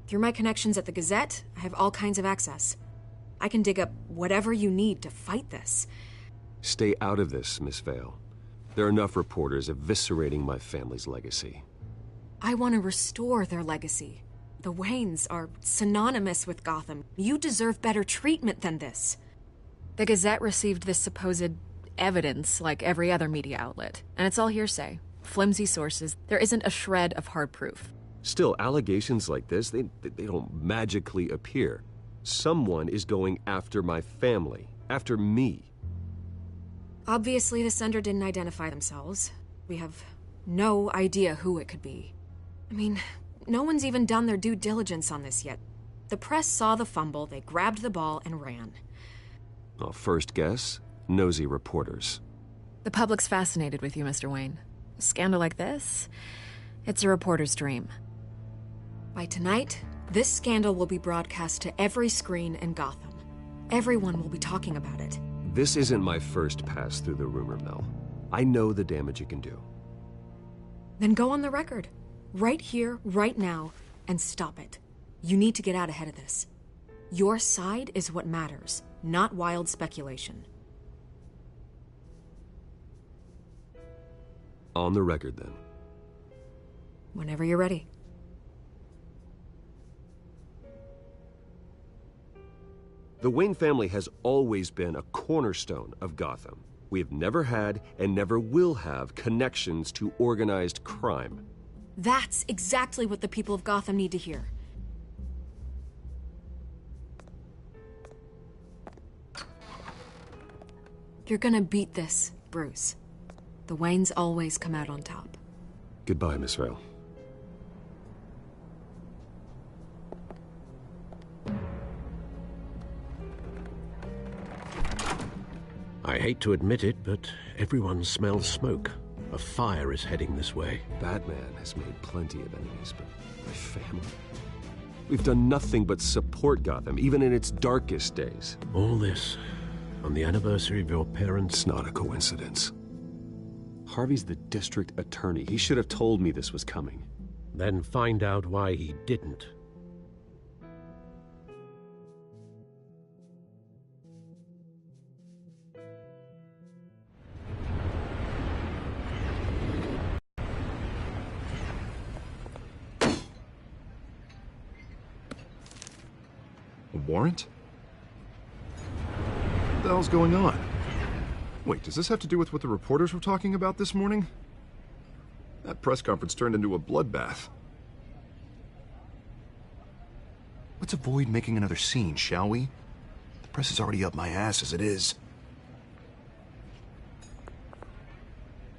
Through my connections at the Gazette, I have all kinds of access. I can dig up whatever you need to fight this. Stay out of this, Miss Vale. There are enough reporters eviscerating my family's legacy. I want to restore their legacy. The Waynes are synonymous with Gotham. You deserve better treatment than this. The Gazette received this supposed evidence like every other media outlet, and it's all hearsay. Flimsy sources. There isn't a shred of hard proof. Still, allegations like this, they don't magically appear. Someone is going after my family, after me. Obviously, the sender didn't identify themselves. We have no idea who it could be. I mean, no one's even done their due diligence on this yet. The press saw the fumble, they grabbed the ball and ran. Well, first guess, nosy reporters. The public's fascinated with you, Mr. Wayne. A scandal like this, it's a reporter's dream. By tonight, this scandal will be broadcast to every screen in Gotham. Everyone will be talking about it. This isn't my first pass through the rumor mill. I know the damage it can do. Then go on the record. Right here, right now, and stop it. You need to get out ahead of this. Your side is what matters, not wild speculation. On the record, then. Whenever you're ready. The Wayne family has always been a cornerstone of Gotham. We have never had and never will have connections to organized crime. That's exactly what the people of Gotham need to hear. You're gonna beat this, Bruce. The Waynes always come out on top. Goodbye, Miss Vale. I hate to admit it, but everyone smells smoke. A fire is heading this way. Batman has made plenty of enemies, but my family... We've done nothing but support Gotham, even in its darkest days. All this on the anniversary of your parents'... It's not a coincidence. Harvey's the district attorney. He should have told me this was coming. Then find out why he didn't. A warrant? What the hell's going on? Wait, does this have to do with what the reporters were talking about this morning? That press conference turned into a bloodbath. Let's avoid making another scene, shall we? The press is already up my ass as it is.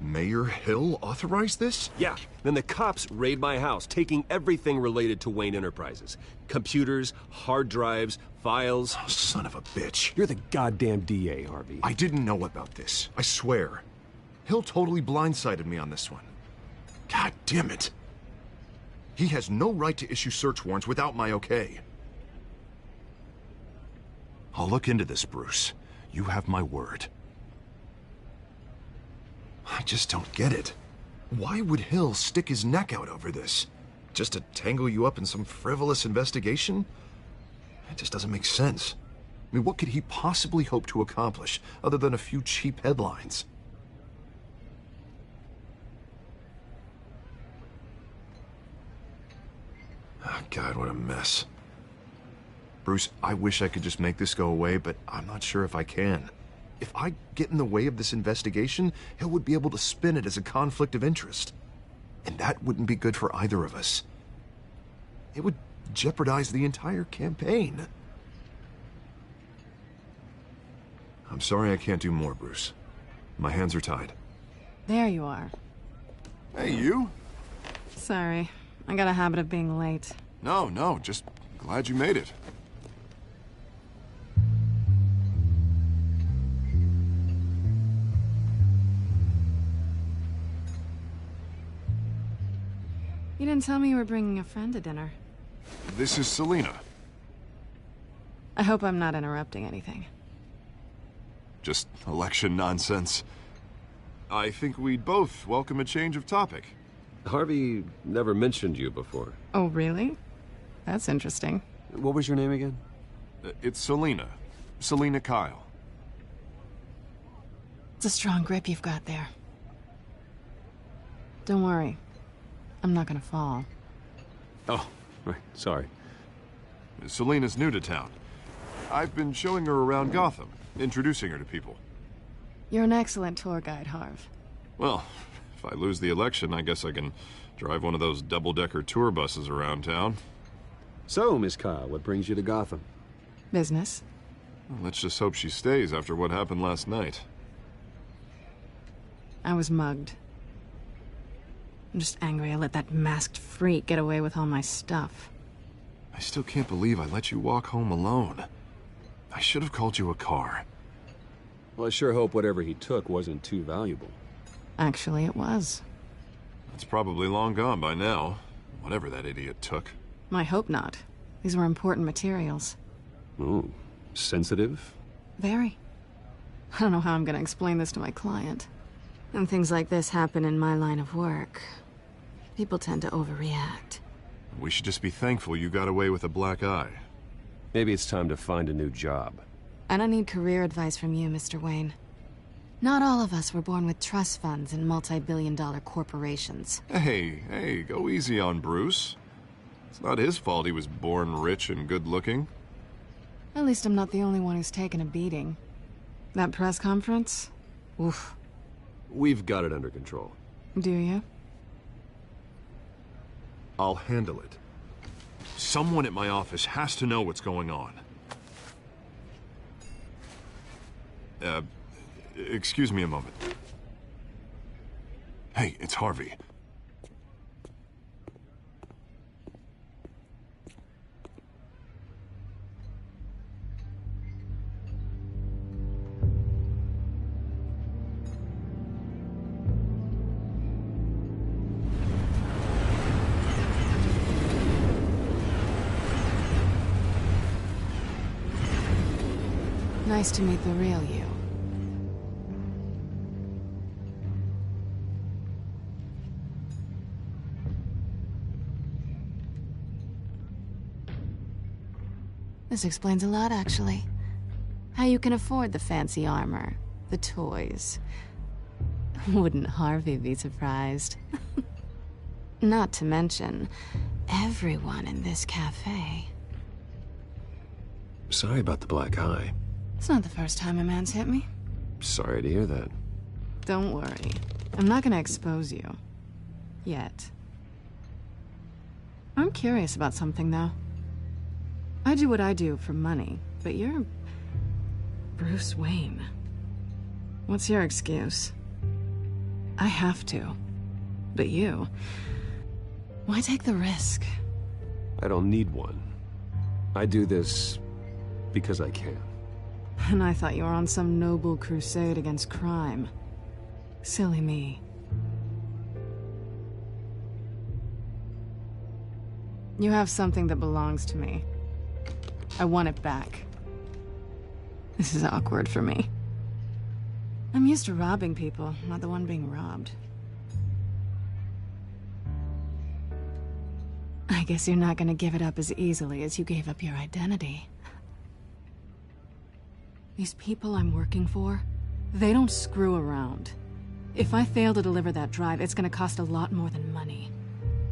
Mayor Hill authorized this? Yeah, then the cops raid my house, taking everything related to Wayne Enterprises. Computers, hard drives, files. Oh, son of a bitch. You're the goddamn DA, Harvey. I didn't know about this. I swear. Hill totally blindsided me on this one. God damn it. He has no right to issue search warrants without my okay. I'll look into this, Bruce. You have my word. I just don't get it. Why would Hill stick his neck out over this? Just to tangle you up in some frivolous investigation? It just doesn't make sense. I mean, what could he possibly hope to accomplish other than a few cheap headlines? Oh, God, what a mess. Bruce, I wish I could just make this go away, but I'm not sure if I can. If I get in the way of this investigation, Hill would be able to spin it as a conflict of interest. And that wouldn't be good for either of us. It would jeopardize the entire campaign. I'm sorry I can't do more, Bruce. My hands are tied. There you are. Hey, you? Sorry. I got a habit of being late. No, just glad you made it. You didn't tell me you were bringing a friend to dinner. This is Selina. I hope I'm not interrupting anything. Just election nonsense. I think we'd both welcome a change of topic. Harvey never mentioned you before. Oh, really? That's interesting. What was your name again? It's Selina. Selina Kyle. It's a strong grip you've got there. Don't worry. I'm not gonna fall. Oh, right. Sorry. Selina's new to town. I've been showing her around Gotham, introducing her to people. You're an excellent tour guide, Harv. Well, if I lose the election, I guess I can drive one of those double-decker tour buses around town. So, Miss Kyle, what brings you to Gotham? Business. Well, let's just hope she stays after what happened last night. I was mugged. I'm just angry I let that masked freak get away with all my stuff. I still can't believe I let you walk home alone. I should have called you a car. Well, I sure hope whatever he took wasn't too valuable. Actually, it was. It's probably long gone by now, whatever that idiot took. I hope not. These were important materials. Ooh, sensitive? Very. I don't know how I'm gonna explain this to my client. And things like this happen in my line of work. People tend to overreact. We should just be thankful you got away with a black eye. Maybe it's time to find a new job. I don't need career advice from you, Mr. Wayne. Not all of us were born with trust funds and multi-billion-dollar corporations. Hey, go easy on Bruce. It's not his fault he was born rich and good-looking. At least I'm not the only one who's taken a beating. That press conference? Oof. We've got it under control. Do you? I'll handle it. Someone at my office has to know what's going on. Excuse me a moment. Hey, it's Harvey. Nice to meet the real you. This explains a lot, actually. How you can afford the fancy armor, the toys. Wouldn't Harvey be surprised? Not to mention, everyone in this cafe. Sorry about the black eye. It's not the first time a man's hit me. Sorry to hear that. Don't worry. I'm not gonna expose you. Yet. I'm curious about something, though. I do what I do for money, but you're... Bruce Wayne. What's your excuse? I have to. But you... Why take the risk? I don't need one. I do this because I can. And I thought you were on some noble crusade against crime. Silly me. You have something that belongs to me. I want it back. This is awkward for me. I'm used to robbing people, not the one being robbed. I guess you're not gonna give it up as easily as you gave up your identity. These people I'm working for, they don't screw around. If I fail to deliver that drive, it's gonna cost a lot more than money.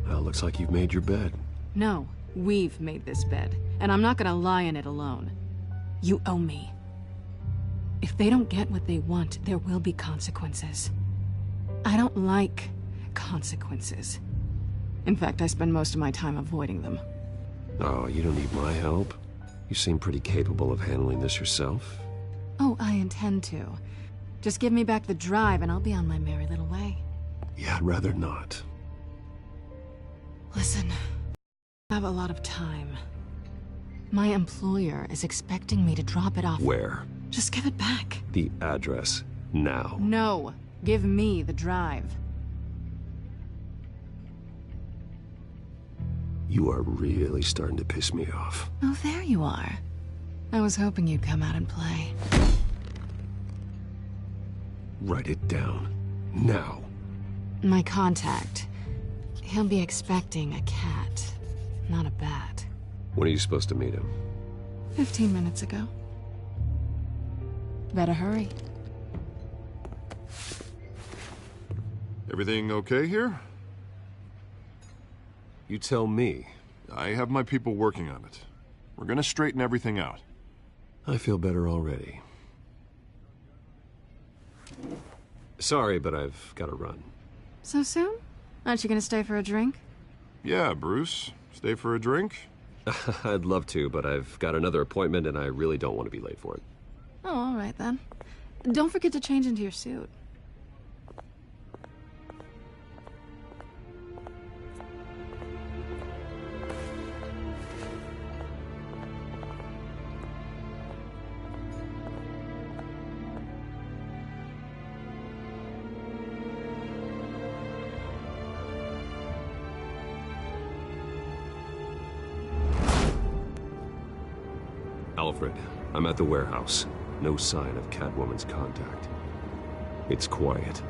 Well, looks like you've made your bed. No, we've made this bed, and I'm not gonna lie in it alone. You owe me. If they don't get what they want, there will be consequences. I don't like consequences. In fact, I spend most of my time avoiding them. Oh, you don't need my help. You seem pretty capable of handling this yourself. Oh, I intend to. Just give me back the drive and I'll be on my merry little way. Yeah, I'd rather not. Listen, I have a lot of time. My employer is expecting me to drop it off. Where? Just give it back. The address, now. No, give me the drive. You are really starting to piss me off. Oh, there you are. I was hoping you'd come out and play. Write it down. Now. My contact. He'll be expecting a cat, not a bat. When are you supposed to meet him? 15 minutes ago. Better hurry. Everything okay here? You tell me. I have my people working on it. We're gonna straighten everything out. I feel better already. Sorry, but I've got to run. So soon? Aren't you gonna stay for a drink? Yeah, Bruce. Stay for a drink? I'd love to, but I've got another appointment and I really don't want to be late for it. Oh, all right then. Don't forget to change into your suit. Alfred, I'm at the warehouse. No sign of Catwoman's contact. It's quiet.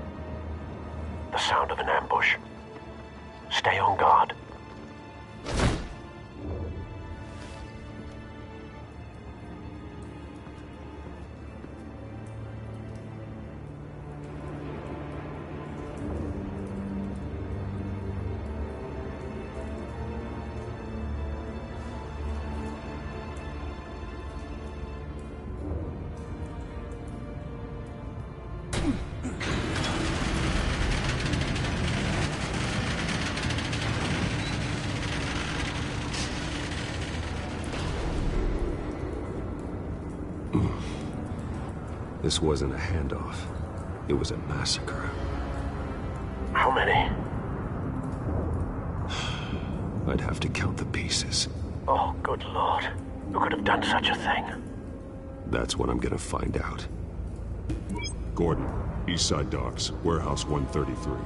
The sound of an ambush. Stay on guard. This wasn't a handoff. It was a massacre. How many? I'd have to count the pieces. Oh, good Lord. Who could have done such a thing? That's what I'm gonna find out. Gordon, Eastside Docks, Warehouse 133.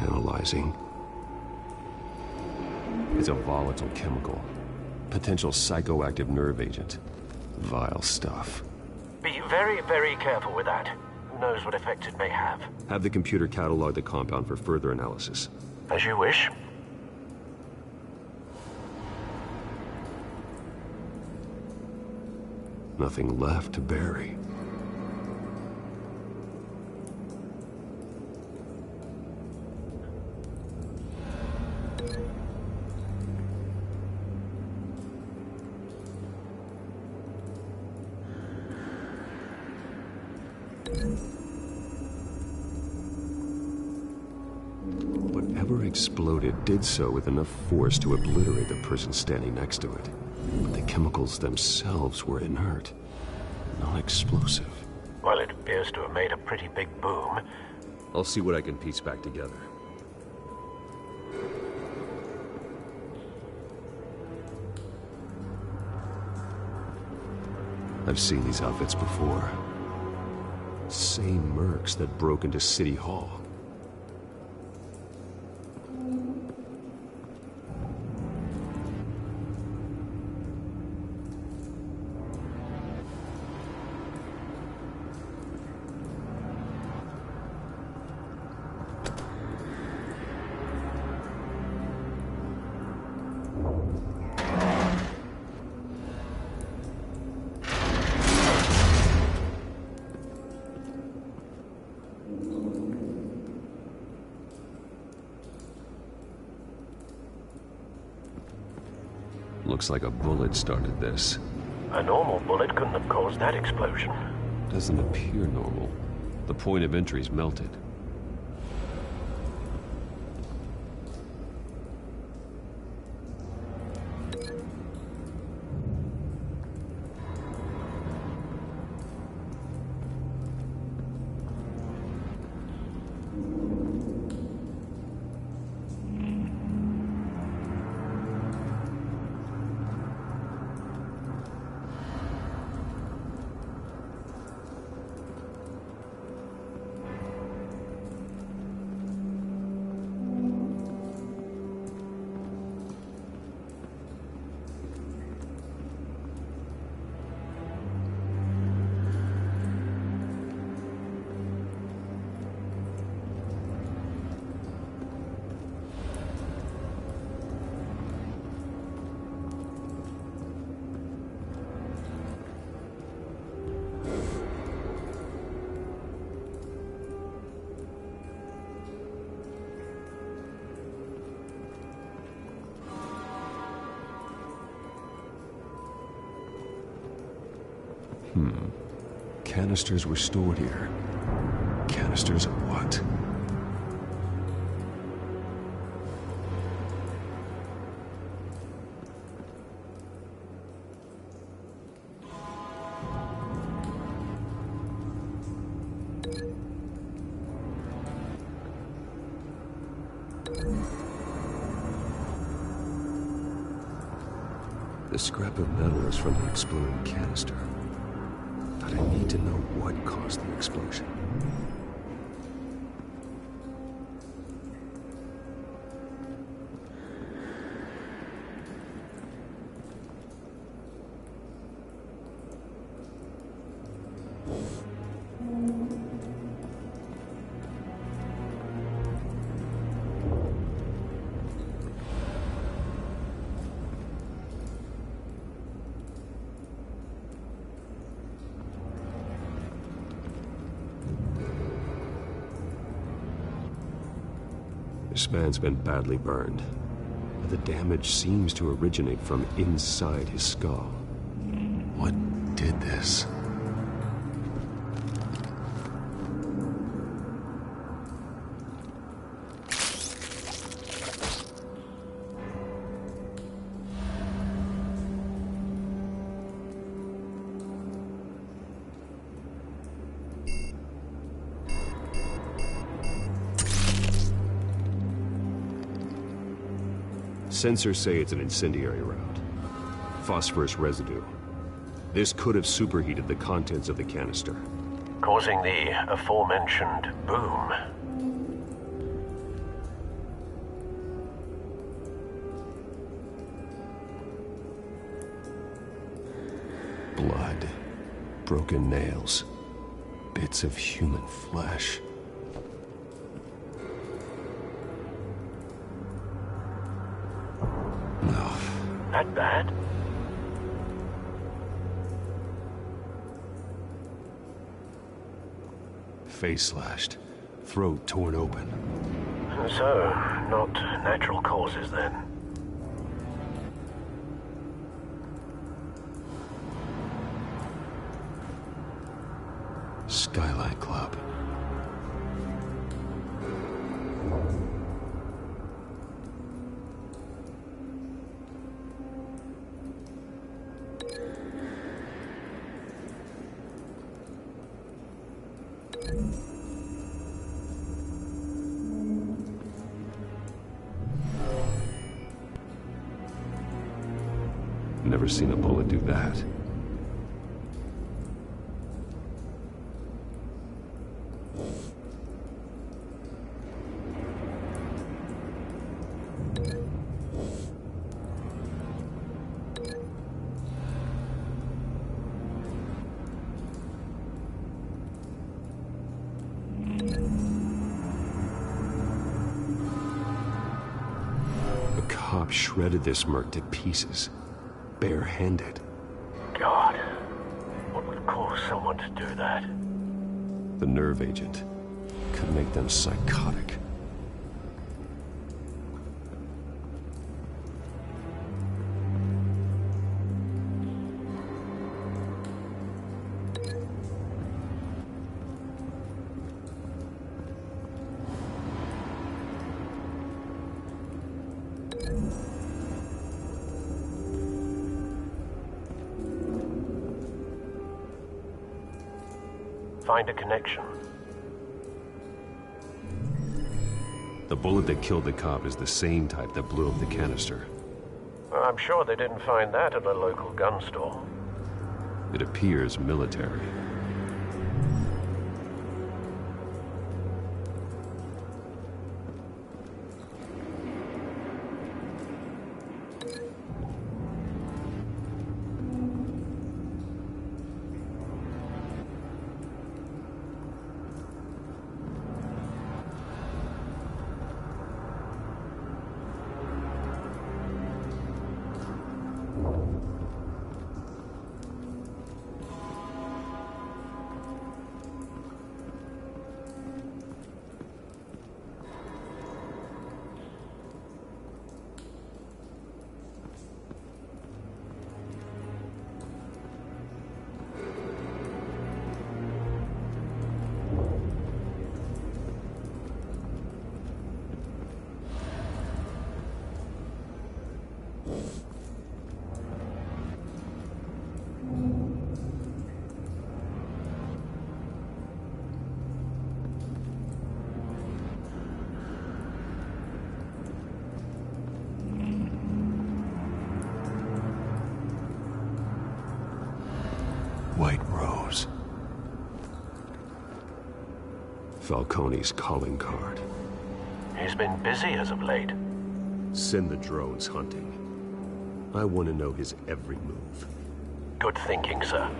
Analyzing. It's a volatile chemical. Potential psychoactive nerve agent. Vile stuff. Be very, very careful with that. Who knows what effects it may have. Have the computer catalog the compound for further analysis. As you wish. Nothing left to bury. Whatever exploded did so with enough force to obliterate the person standing next to it. But the chemicals themselves were inert, non-explosive. Well, it appears to have made a pretty big boom. I'll see what I can piece back together. I've seen these outfits before. Same mercs that broke into City Hall. Looks like a bullet started this. A normal bullet couldn't have caused that explosion. Doesn't appear normal. The point of entry's melted. Canisters were stored here. Canisters of what? This scrap of metal is from the exploding canister. But I need to know what caused the explosion. This man's been badly burned. But the damage seems to originate from inside his skull. What did this? Sensors say it's an incendiary route. Phosphorus residue. This could have superheated the contents of the canister, causing the aforementioned boom. Blood, broken nails, bits of human flesh. No. That bad? Face slashed, throat torn open. So, not natural causes then. Skyline Club. Never seen a bullet do that. The cop shredded this merc to pieces. Barehanded. God, what would cause someone to do that? The nerve agent could make them psychotic. Find a connection. The bullet that killed the cop is the same type that blew up the canister. Well, I'm sure they didn't find that at a local gun store. It appears military. Falcone's calling card. He's been busy as of late. Send the drones hunting. I want to know his every move. Good thinking, sir.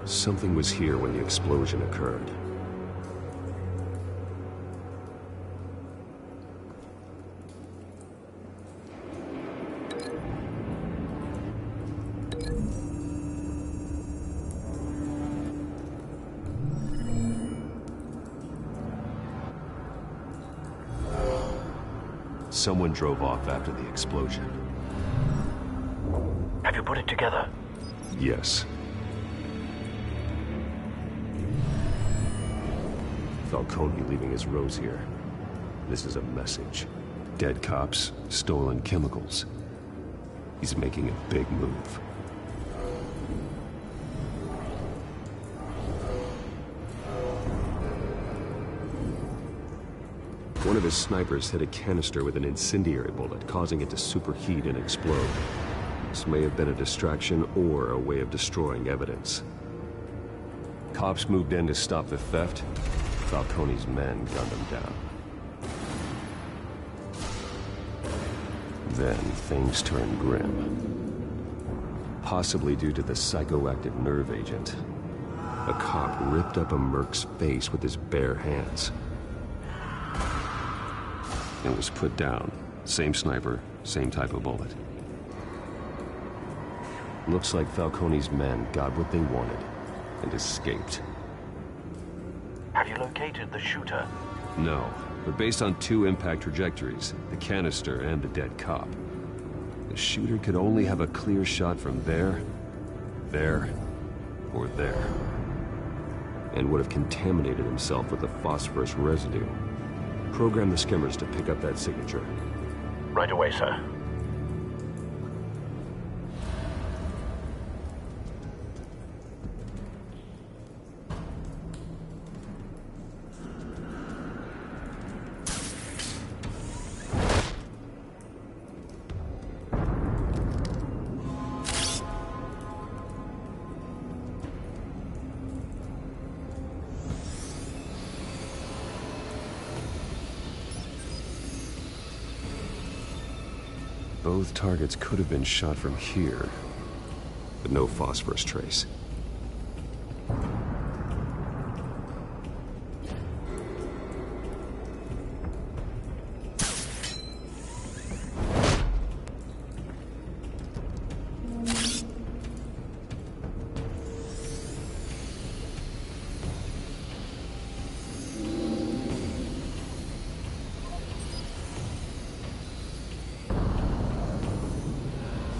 Something was here when the explosion occurred. Someone drove off after the explosion. Have you put it together? Yes. Falcone leaving his rose here. This is a message. Dead cops, stolen chemicals. He's making a big move. One of his snipers hit a canister with an incendiary bullet, causing it to superheat and explode. This may have been a distraction or a way of destroying evidence. Cops moved in to stop the theft. Falcone's men gunned him down. Then things turned grim. Possibly due to the psychoactive nerve agent. A cop ripped up a merc's face with his bare hands. And was put down. Same sniper, same type of bullet. Looks like Falcone's men got what they wanted and escaped. Have you located the shooter? No, but based on two impact trajectories, the canister and the dead cop, the shooter could only have a clear shot from there, or there, and would have contaminated himself with the phosphorus residue. Program the skimmers to pick up that signature. Right away, sir. Both targets could have been shot from here, but no phosphorus trace.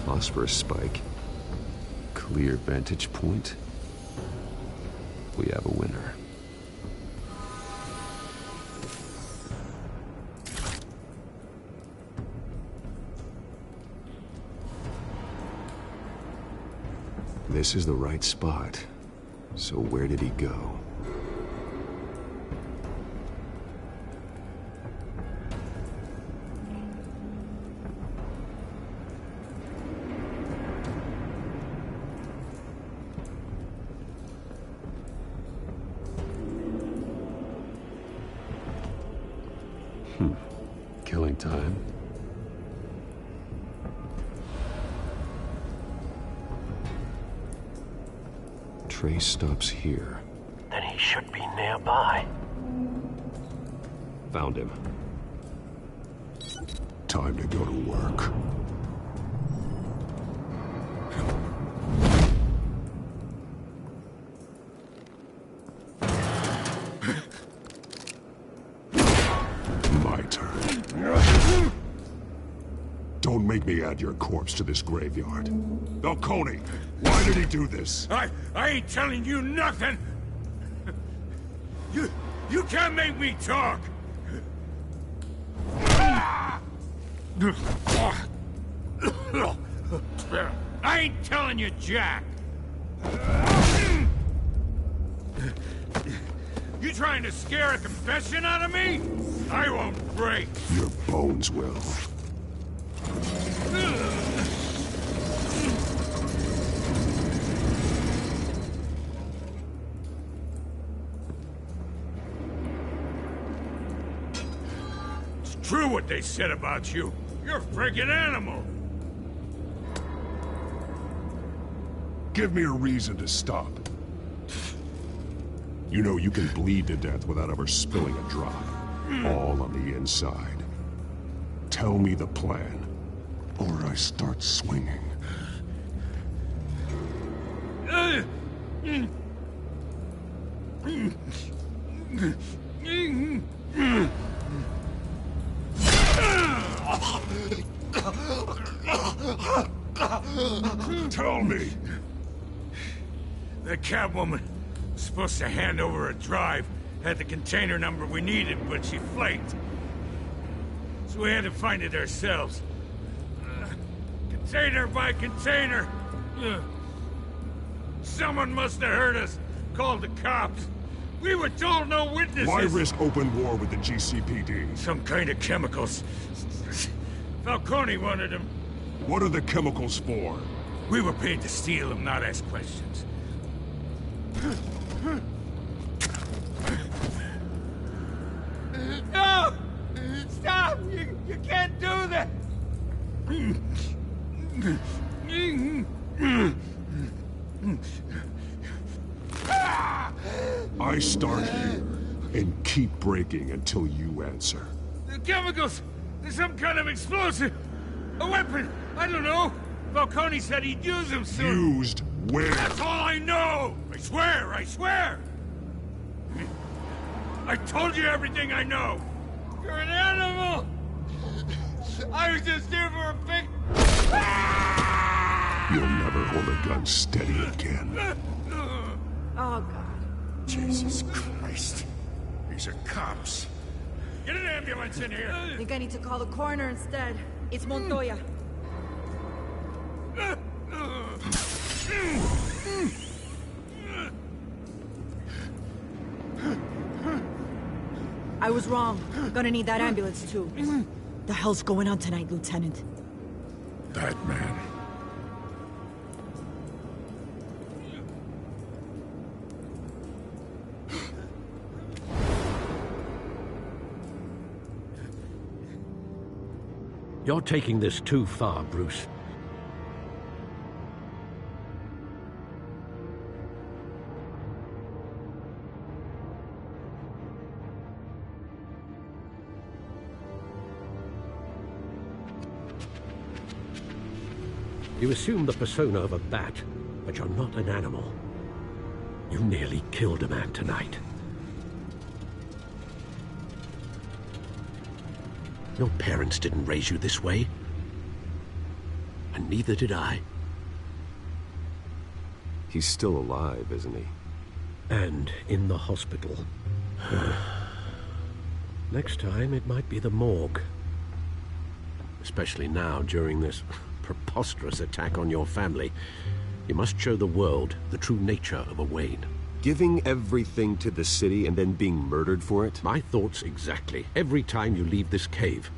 Phosphorus spike. Clear vantage point. We have a winner. This is the right spot. So where did he go? Killing time. Trace stops here. Then he should be nearby. Found him. Time to go to work. My turn. Don't Don't make me add your corpse to this graveyard. Falcone, why did he do this? I ain't telling you nothing! You can't make me talk! I ain't telling you, Jack! You trying to scare a confession out of me? I won't break! Your bones will. It's true what they said about you. You're a freaking animal! Give me a reason to stop. You know you can bleed to death without ever spilling a drop. All on the inside. Tell me the plan, or I start swinging. Tell me! The Catwoman was supposed to hand over a drive, had the container number we needed, but she flaked. So we had to find it ourselves. Container by container. Someone must have heard us, called the cops. We were told no witnesses. Why risk open war with the GCPD? Some kind of chemicals. Falcone wanted them. What are the chemicals for? We were paid to steal them, not ask questions. No! Stop! You can't do that! I start here and keep breaking until you answer. The chemicals! There's some kind of explosive! A weapon! I don't know! Falcone said he'd use them soon! Used where? That's all I know! I swear! I swear! I told you everything I know! You're an animal! I was just here for a pic... You'll never hold a gun steady again. Oh, God. Jesus Christ. These are cops. Get an ambulance in here! I think I need to call the coroner instead. It's Montoya. I was wrong. Gonna need that ambulance, too. The hell's going on tonight, Lieutenant? That man. You're taking this too far, Bruce. You assume the persona of a bat, but you're not an animal. You nearly killed a man tonight. Your parents didn't raise you this way. And neither did I. He's still alive, isn't he? And in the hospital. Next time, it might be the morgue. Especially now, during this preposterous attack on your family. You must show the world the true nature of a Wayne. Giving everything to the city and then being murdered for it? My thoughts exactly. Every time you leave this cave.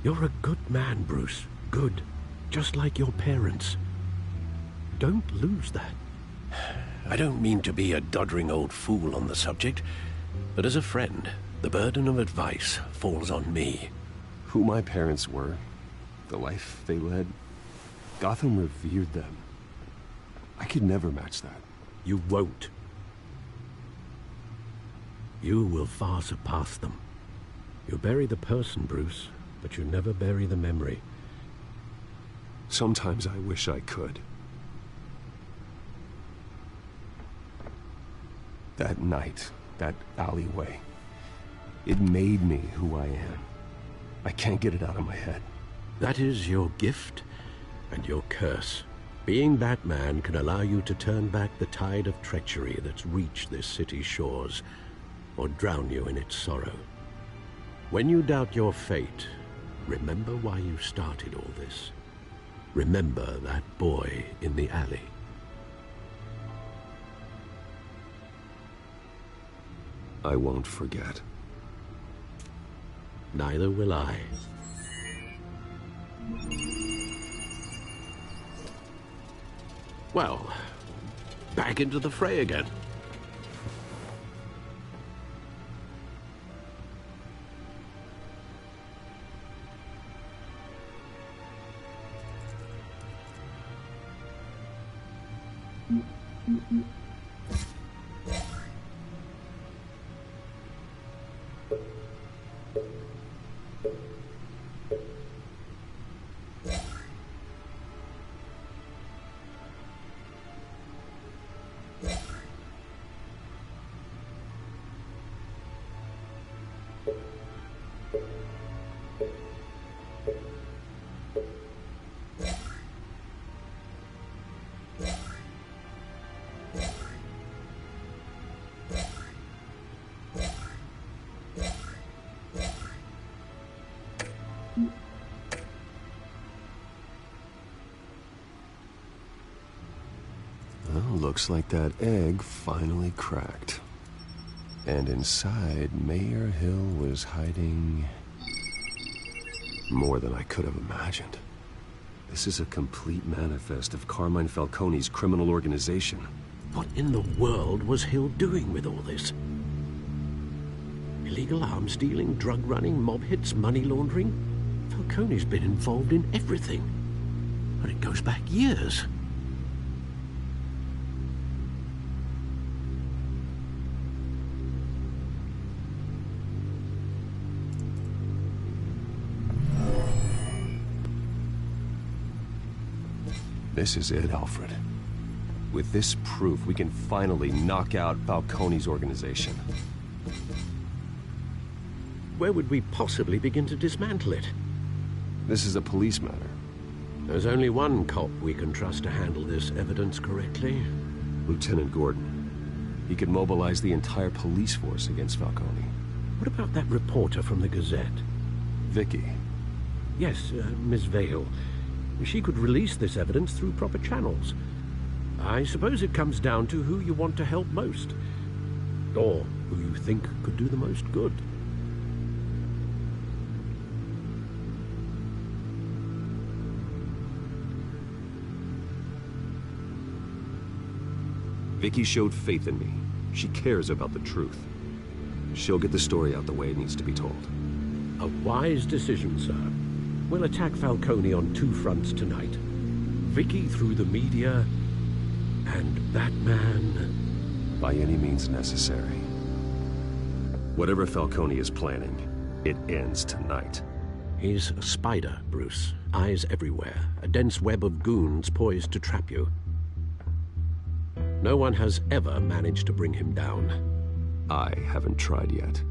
You're a good man, Bruce. Good. Just like your parents. Don't lose that. I don't mean to be a doddering old fool on the subject, but as a friend, the burden of advice falls on me. Who my parents were, the life they led, Gotham revered them. I could never match that. You won't. You will far surpass them. You bury the person, Bruce, but you never bury the memory. Sometimes I wish I could. That night, that alleyway, It made me who I am. I can't get it out of my head. That is your gift and your curse. Being Batman can allow you to turn back the tide of treachery that's reached this city's shores, or drown you in its sorrow. When you doubt your fate, remember why you started all this. Remember that boy in the alley. I won't forget. Neither will I. Well, back into the fray again. Well, looks like that egg finally cracked. And inside, Mayor Hill was hiding more than I could have imagined. This is a complete manifest of Carmine Falcone's criminal organization. What in the world was Hill doing with all this? Illegal arms dealing, drug running, mob hits, money laundering? Falcone's been involved in everything. And it goes back years. This is it, Alfred. With this proof, we can finally knock out Falcone's organization. Where would we possibly begin to dismantle it? This is a police matter. There's only one cop we can trust to handle this evidence correctly. Lieutenant Gordon. He could mobilize the entire police force against Falcone. What about that reporter from the Gazette? Vicky. Yes, Miss Vale. She could release this evidence through proper channels. I suppose it comes down to who you want to help most. Or who you think could do the most good. Vicky showed faith in me. She cares about the truth. She'll get the story out the way it needs to be told. A wise decision, sir. We'll attack Falcone on two fronts tonight. Vicky through the media, and Batman... by any means necessary. Whatever Falcone is planning, it ends tonight. He's a spider, Bruce. Eyes everywhere. A dense web of goons poised to trap you. No one has ever managed to bring him down. I haven't tried yet.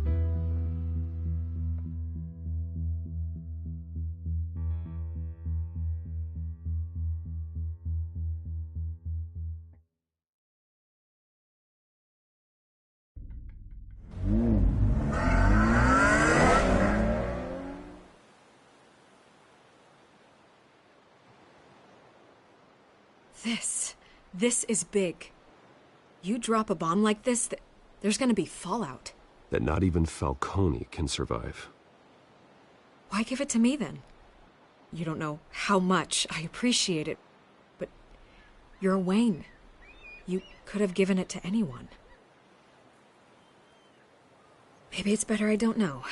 This is big. You drop a bomb like this, there's gonna be fallout. That not even Falcone can survive. Why give it to me, then? You don't know how much I appreciate it, but you're Wayne. You could have given it to anyone. Maybe it's better I don't know.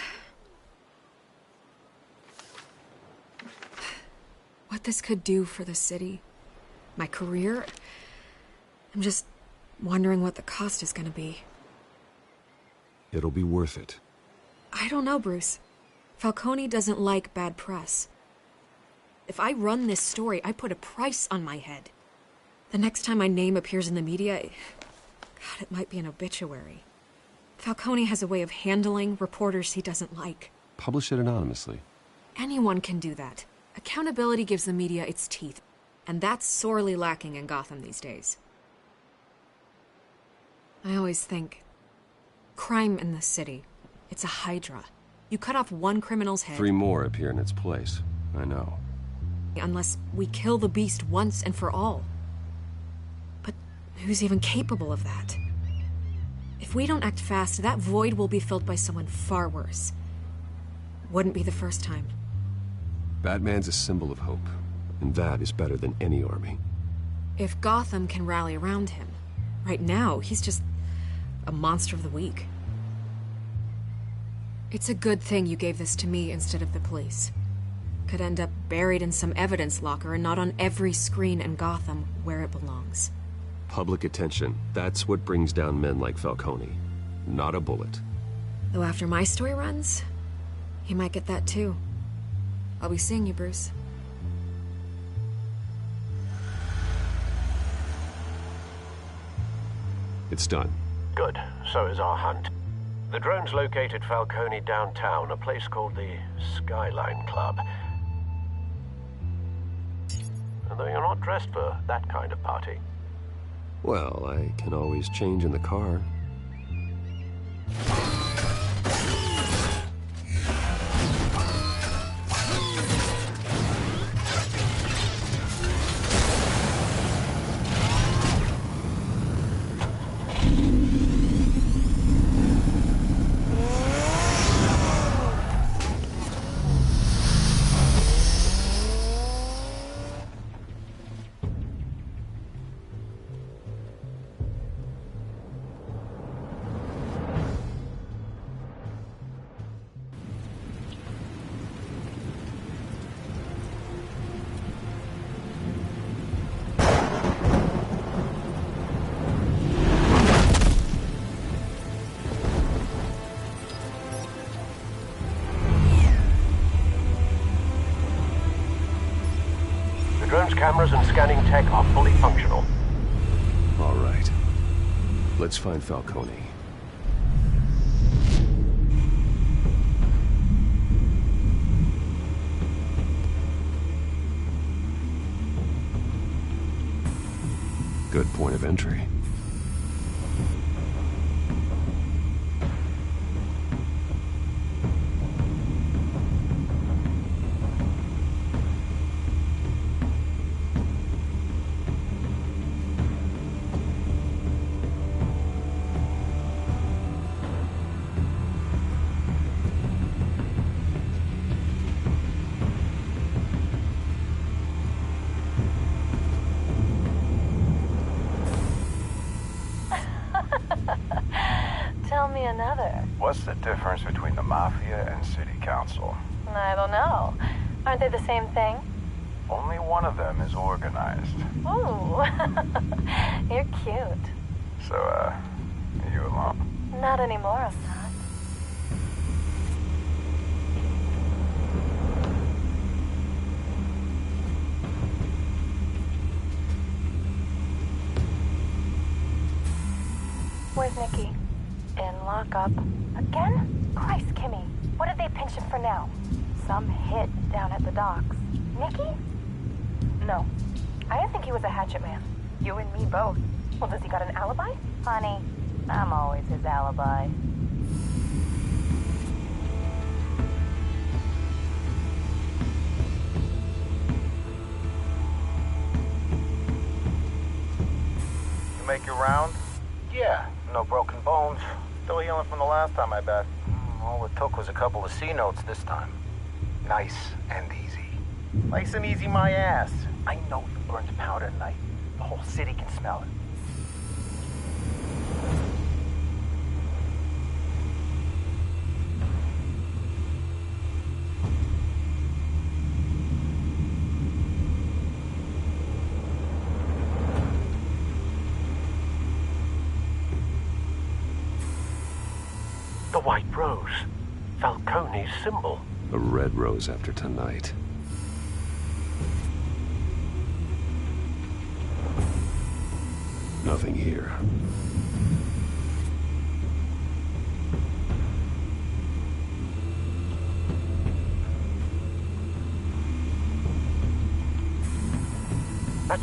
What this could do for the city, my career, I'm just wondering what the cost is gonna be. It'll be worth it. I don't know, Bruce. Falcone doesn't like bad press. If I run this story, I put a price on my head. The next time my name appears in the media, God, it might be an obituary. Falcone has a way of handling reporters he doesn't like. Publish it anonymously. Anyone can do that. Accountability gives the media its teeth, and that's sorely lacking in Gotham these days. I always think, crime in this city, it's a hydra. You cut off one criminal's head... 3 more appear in its place. I know. Unless we kill the beast once and for all. But who's even capable of that? If we don't act fast, that void will be filled by someone far worse. Wouldn't be the first time. Batman's a symbol of hope, and that is better than any army. If Gotham can rally around him, right now, he's just a monster of the week. It's a good thing you gave this to me instead of the police. Could end up buried in some evidence locker and not on every screen in Gotham where it belongs. Public attention. That's what brings down men like Falcone. Not a bullet. Though after my story runs, he might get that too. I'll be seeing you, Bruce. It's done. Good. So is our hunt. The drone's located Falcone downtown, a place called the Skyline Club. Although you're not dressed for that kind of party. Well, I can always change in the car. Drone's cameras and scanning tech are fully functional. All right. Let's find Falcone. Good point of entry. Another. What's the difference between the Mafia and City Council? I don't know. Aren't they the same thing? Only one of them is organized. Ooh. You're cute. So, are you alone? Not anymore, I'm not. Where's Nikki? In lockup. Again? Christ, Kimmy. What did they pinch him for now? Some hit down at the docks. Nikki? No. I didn't think he was a hatchet man. You and me both. Well, does he got an alibi? Honey, I'm always his alibi. You make your round? Yeah, no broken bones. Still healing from the last time, I bet. All it took was a couple of C notes this time. Nice and easy. Nice and easy my ass. I know you burned powder at night. The whole city can smell it. The white rose. Falcone's symbol. A red rose after tonight. Nothing here.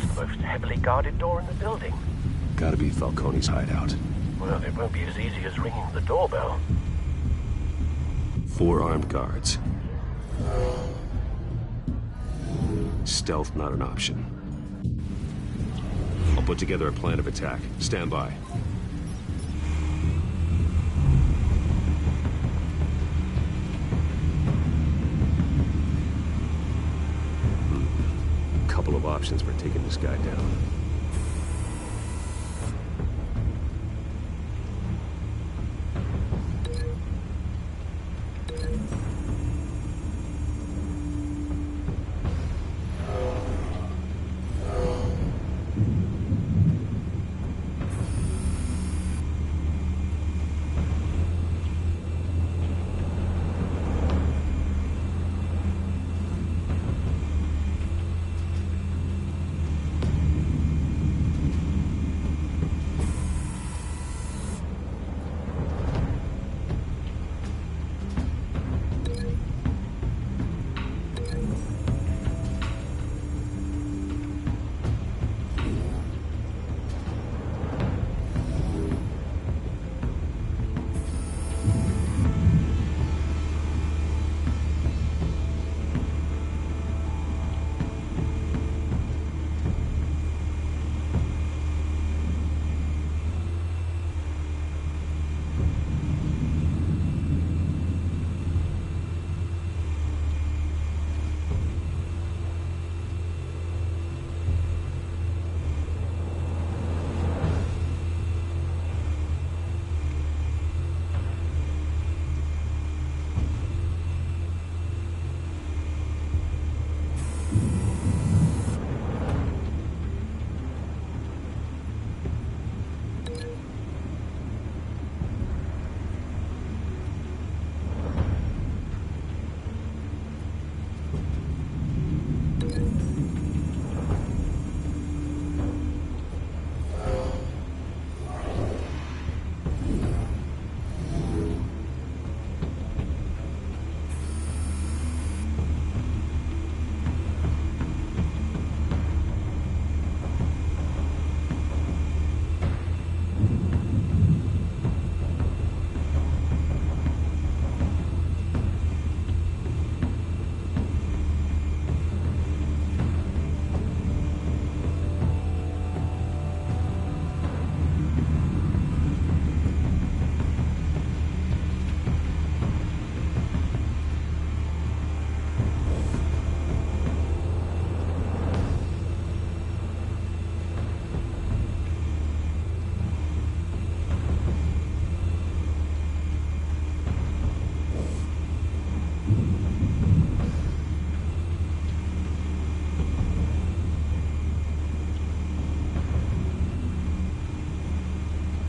the most heavily guarded door in the building. Gotta be Falcone's hideout. Well, it won't be as easy as ringing the doorbell. 4 armed guards. Stealth not an option. I'll put together a plan of attack. Stand by. Couple of options for taking this guy down.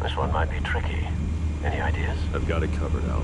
This one might be tricky. Any ideas? I've got it covered, Al.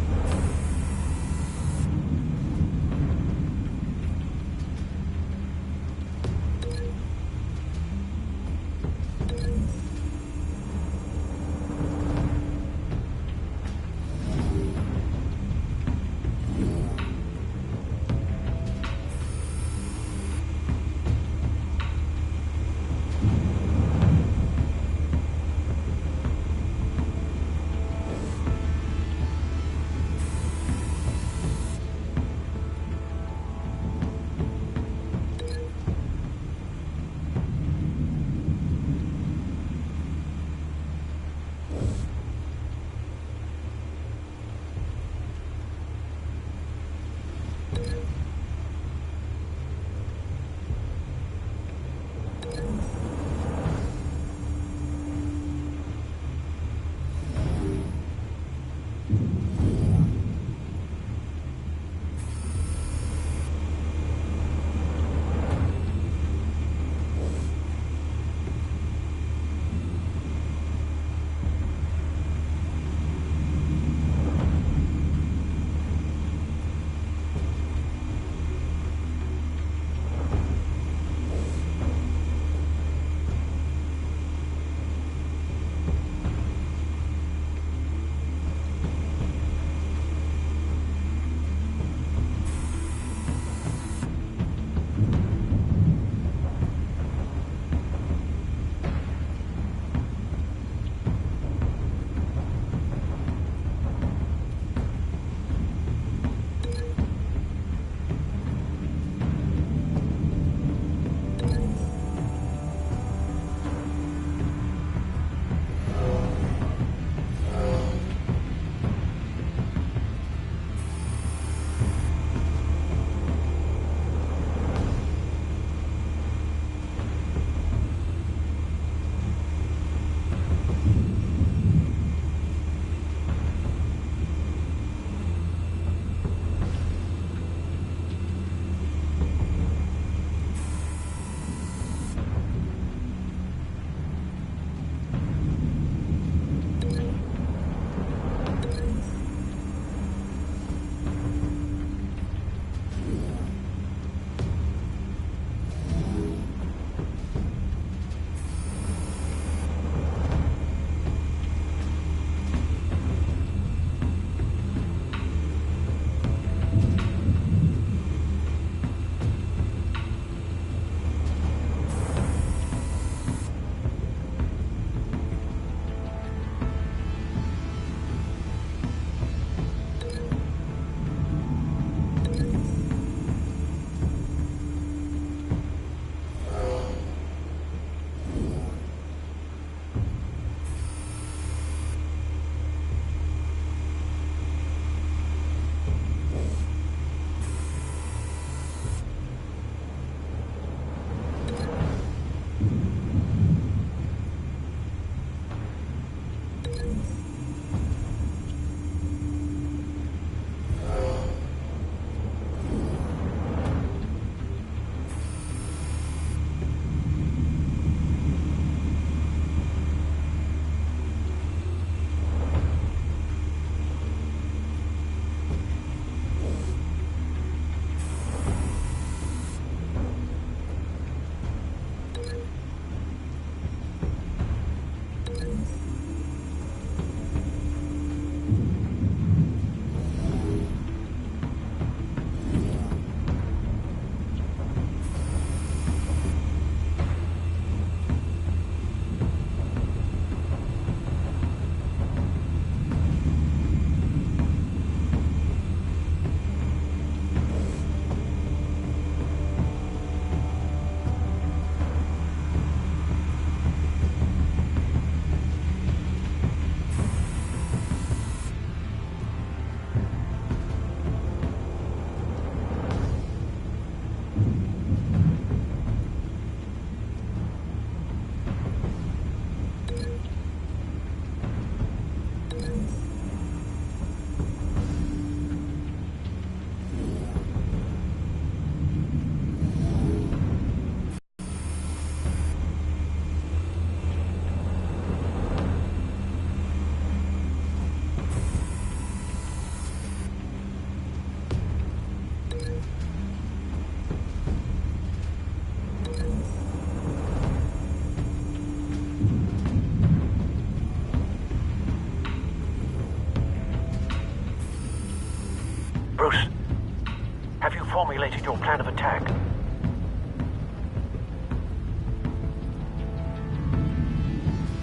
plan of attack.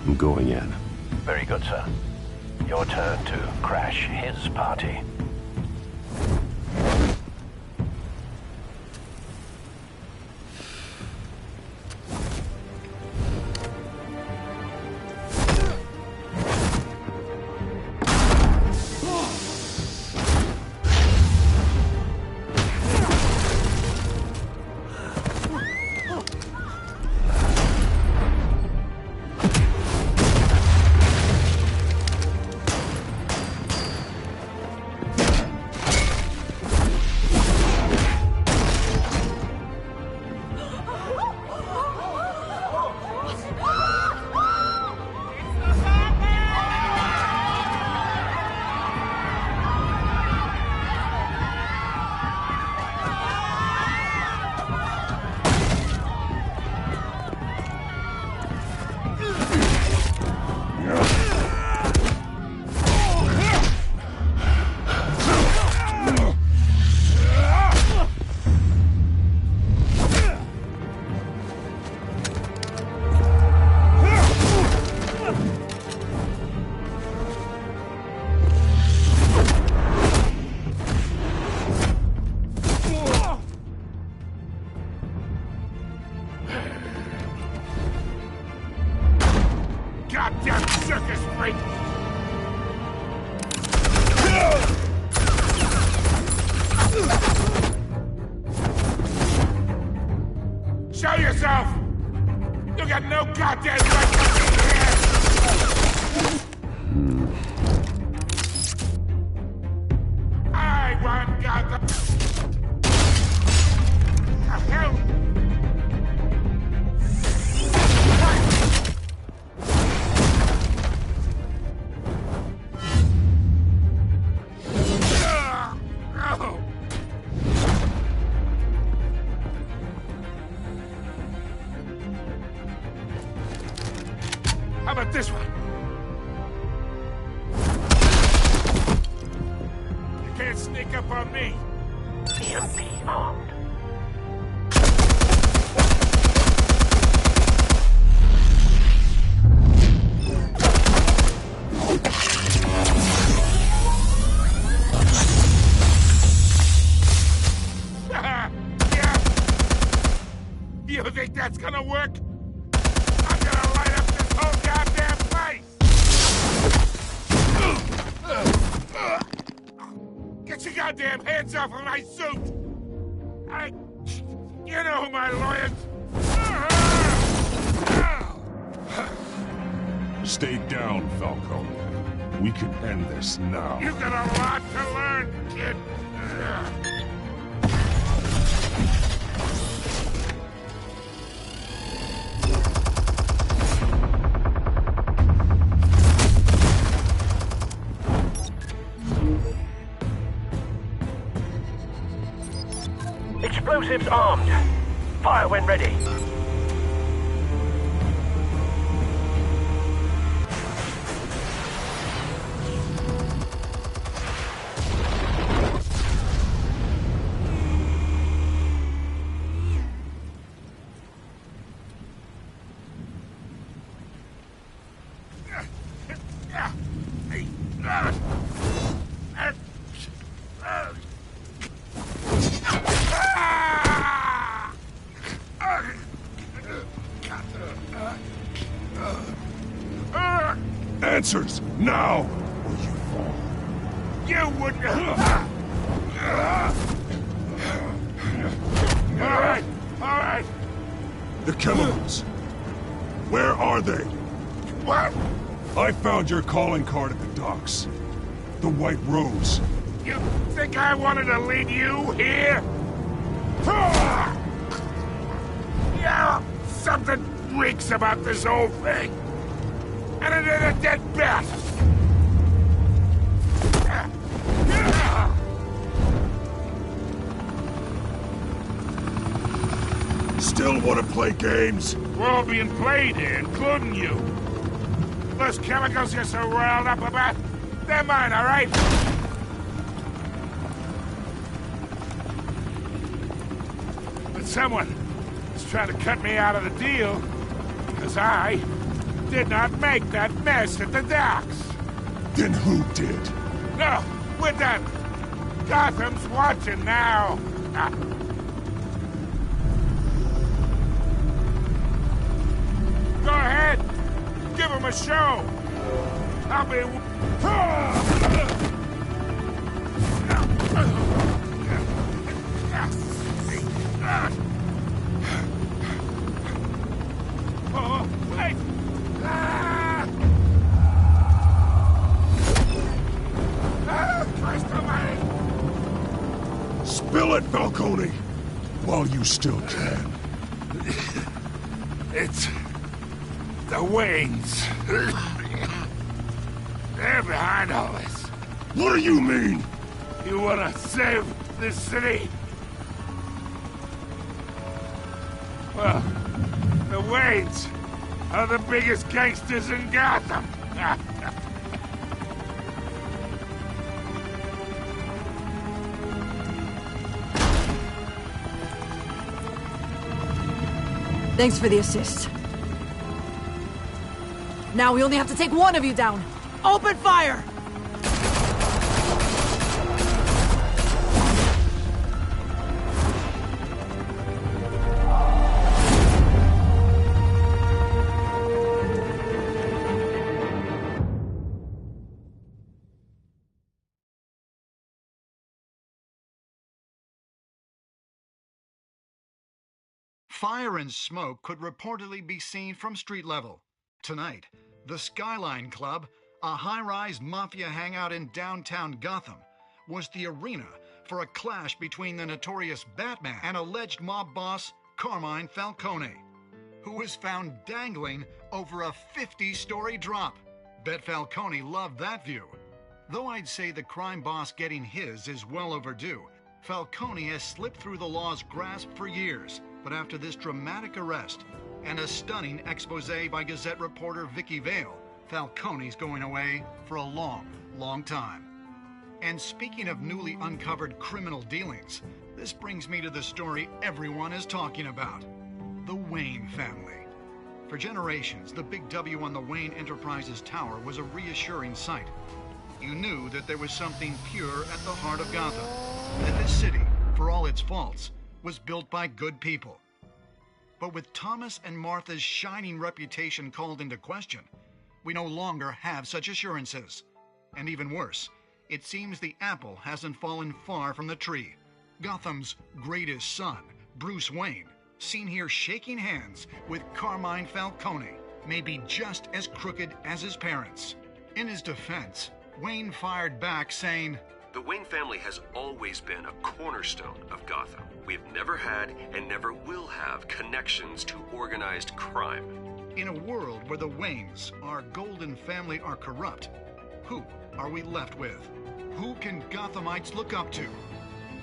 I'm going in. Very good, sir. Your turn to crash his party. Goddamn circus freak! Show yourself! You got no goddamn right to be here! I want Gotham! Hell! How about this one? You can't sneak up on me. EMP armed. Yeah. You think that's gonna work? I'm gonna light up this whole goddamn place! Get your goddamn hands off of my suit! You know who my lawyers... Stay down, Falcone. We can end this now. You got a lot to learn, kid. Explosives armed. Fire when ready. Answers, now! Or you fall. You wouldn't... All right. The chemicals. Where are they? What? I found your calling card at the docks. The White Rose. You think I wanted to lead you here? Yeah, something reeks about this whole thing. And it ain't a dead bat! Still want to play games? We're all being played here, including you. Those chemicals you're so riled up about, they're mine, all right? Someone is trying to cut me out of the deal, because I did not make that mess at the docks. Then who did? No, we're done. Gotham's watching now. Go ahead. Give him a show. I'll be... Oh, wait! Christ almighty! Spill it, Falcone! While you still can. It's... the Waynes. They're behind all this. What do you mean? You wanna save this city? Well, the Waynes are the biggest gangsters in Gotham. Thanks for the assist. Now we only have to take one of you down. Open fire! Fire and smoke could reportedly be seen from street level. Tonight, the Skyline Club, a high-rise mafia hangout in downtown Gotham, was the arena for a clash between the notorious Batman and alleged mob boss Carmine Falcone, who was found dangling over a 50-story drop. Bet Falcone loved that view. Though I'd say the crime boss getting his is well overdue, Falcone has slipped through the law's grasp for years. But after this dramatic arrest and a stunning expose by Gazette reporter Vicky Vale, Falcone's going away for a long, long time. And speaking of newly uncovered criminal dealings, this brings me to the story everyone is talking about: the Wayne family. For generations, the big W on the Wayne Enterprises Tower was a reassuring sight. You knew that there was something pure at the heart of Gotham, that this city, for all its faults, was built by good people. But with Thomas and Martha's shining reputation called into question, we no longer have such assurances. And even worse, it seems the apple hasn't fallen far from the tree. Gotham's greatest son, Bruce Wayne, seen here shaking hands with Carmine Falcone, may be just as crooked as his parents. In his defense, Wayne fired back saying, "The Wayne family has always been a cornerstone of Gotham. We've never had and never will have connections to organized crime." In a world where the Waynes, our golden family, are corrupt, who are we left with? Who can Gothamites look up to?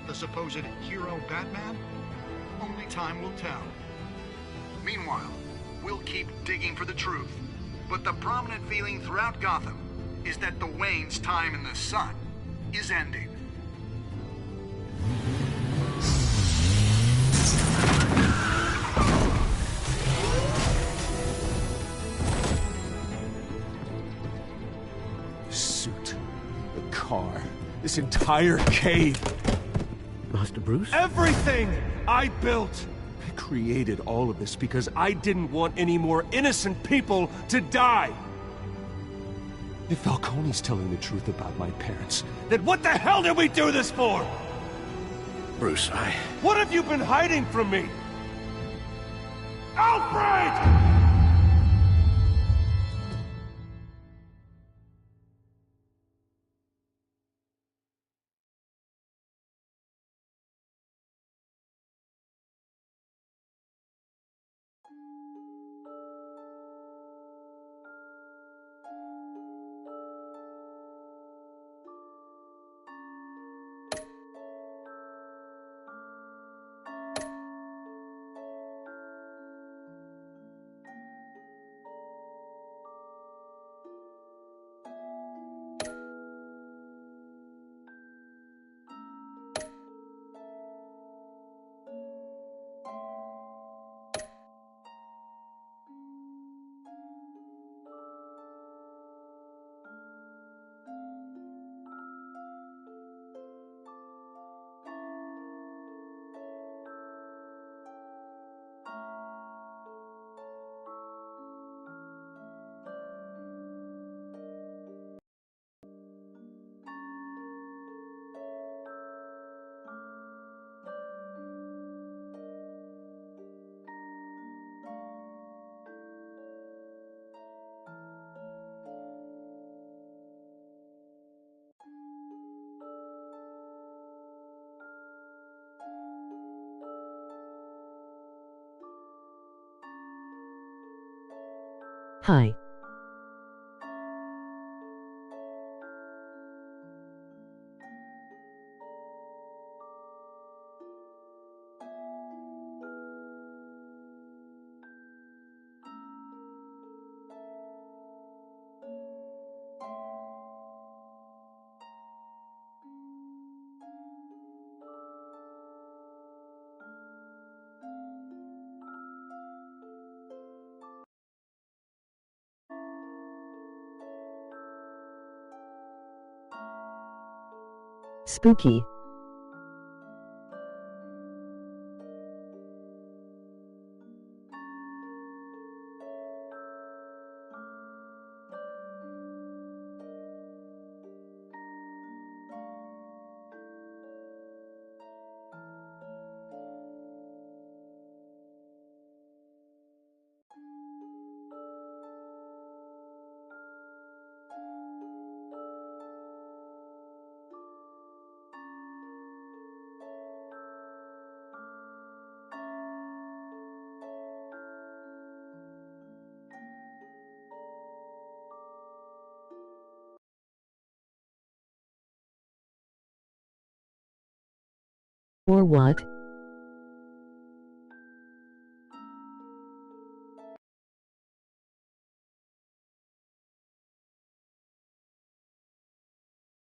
The supposed hero Batman? Only time will tell. Meanwhile, we'll keep digging for the truth. But the prominent feeling throughout Gotham is that the Waynes' time in the sun is ending. The suit, the car, this entire cave. Master Bruce? Everything I built! I created all of this because I didn't want any more innocent people to die! If Falcone's telling the truth about my parents, then what the hell did we do this for? Bruce, What have you been hiding from me? Alfred! Hi. Spooky. Or what?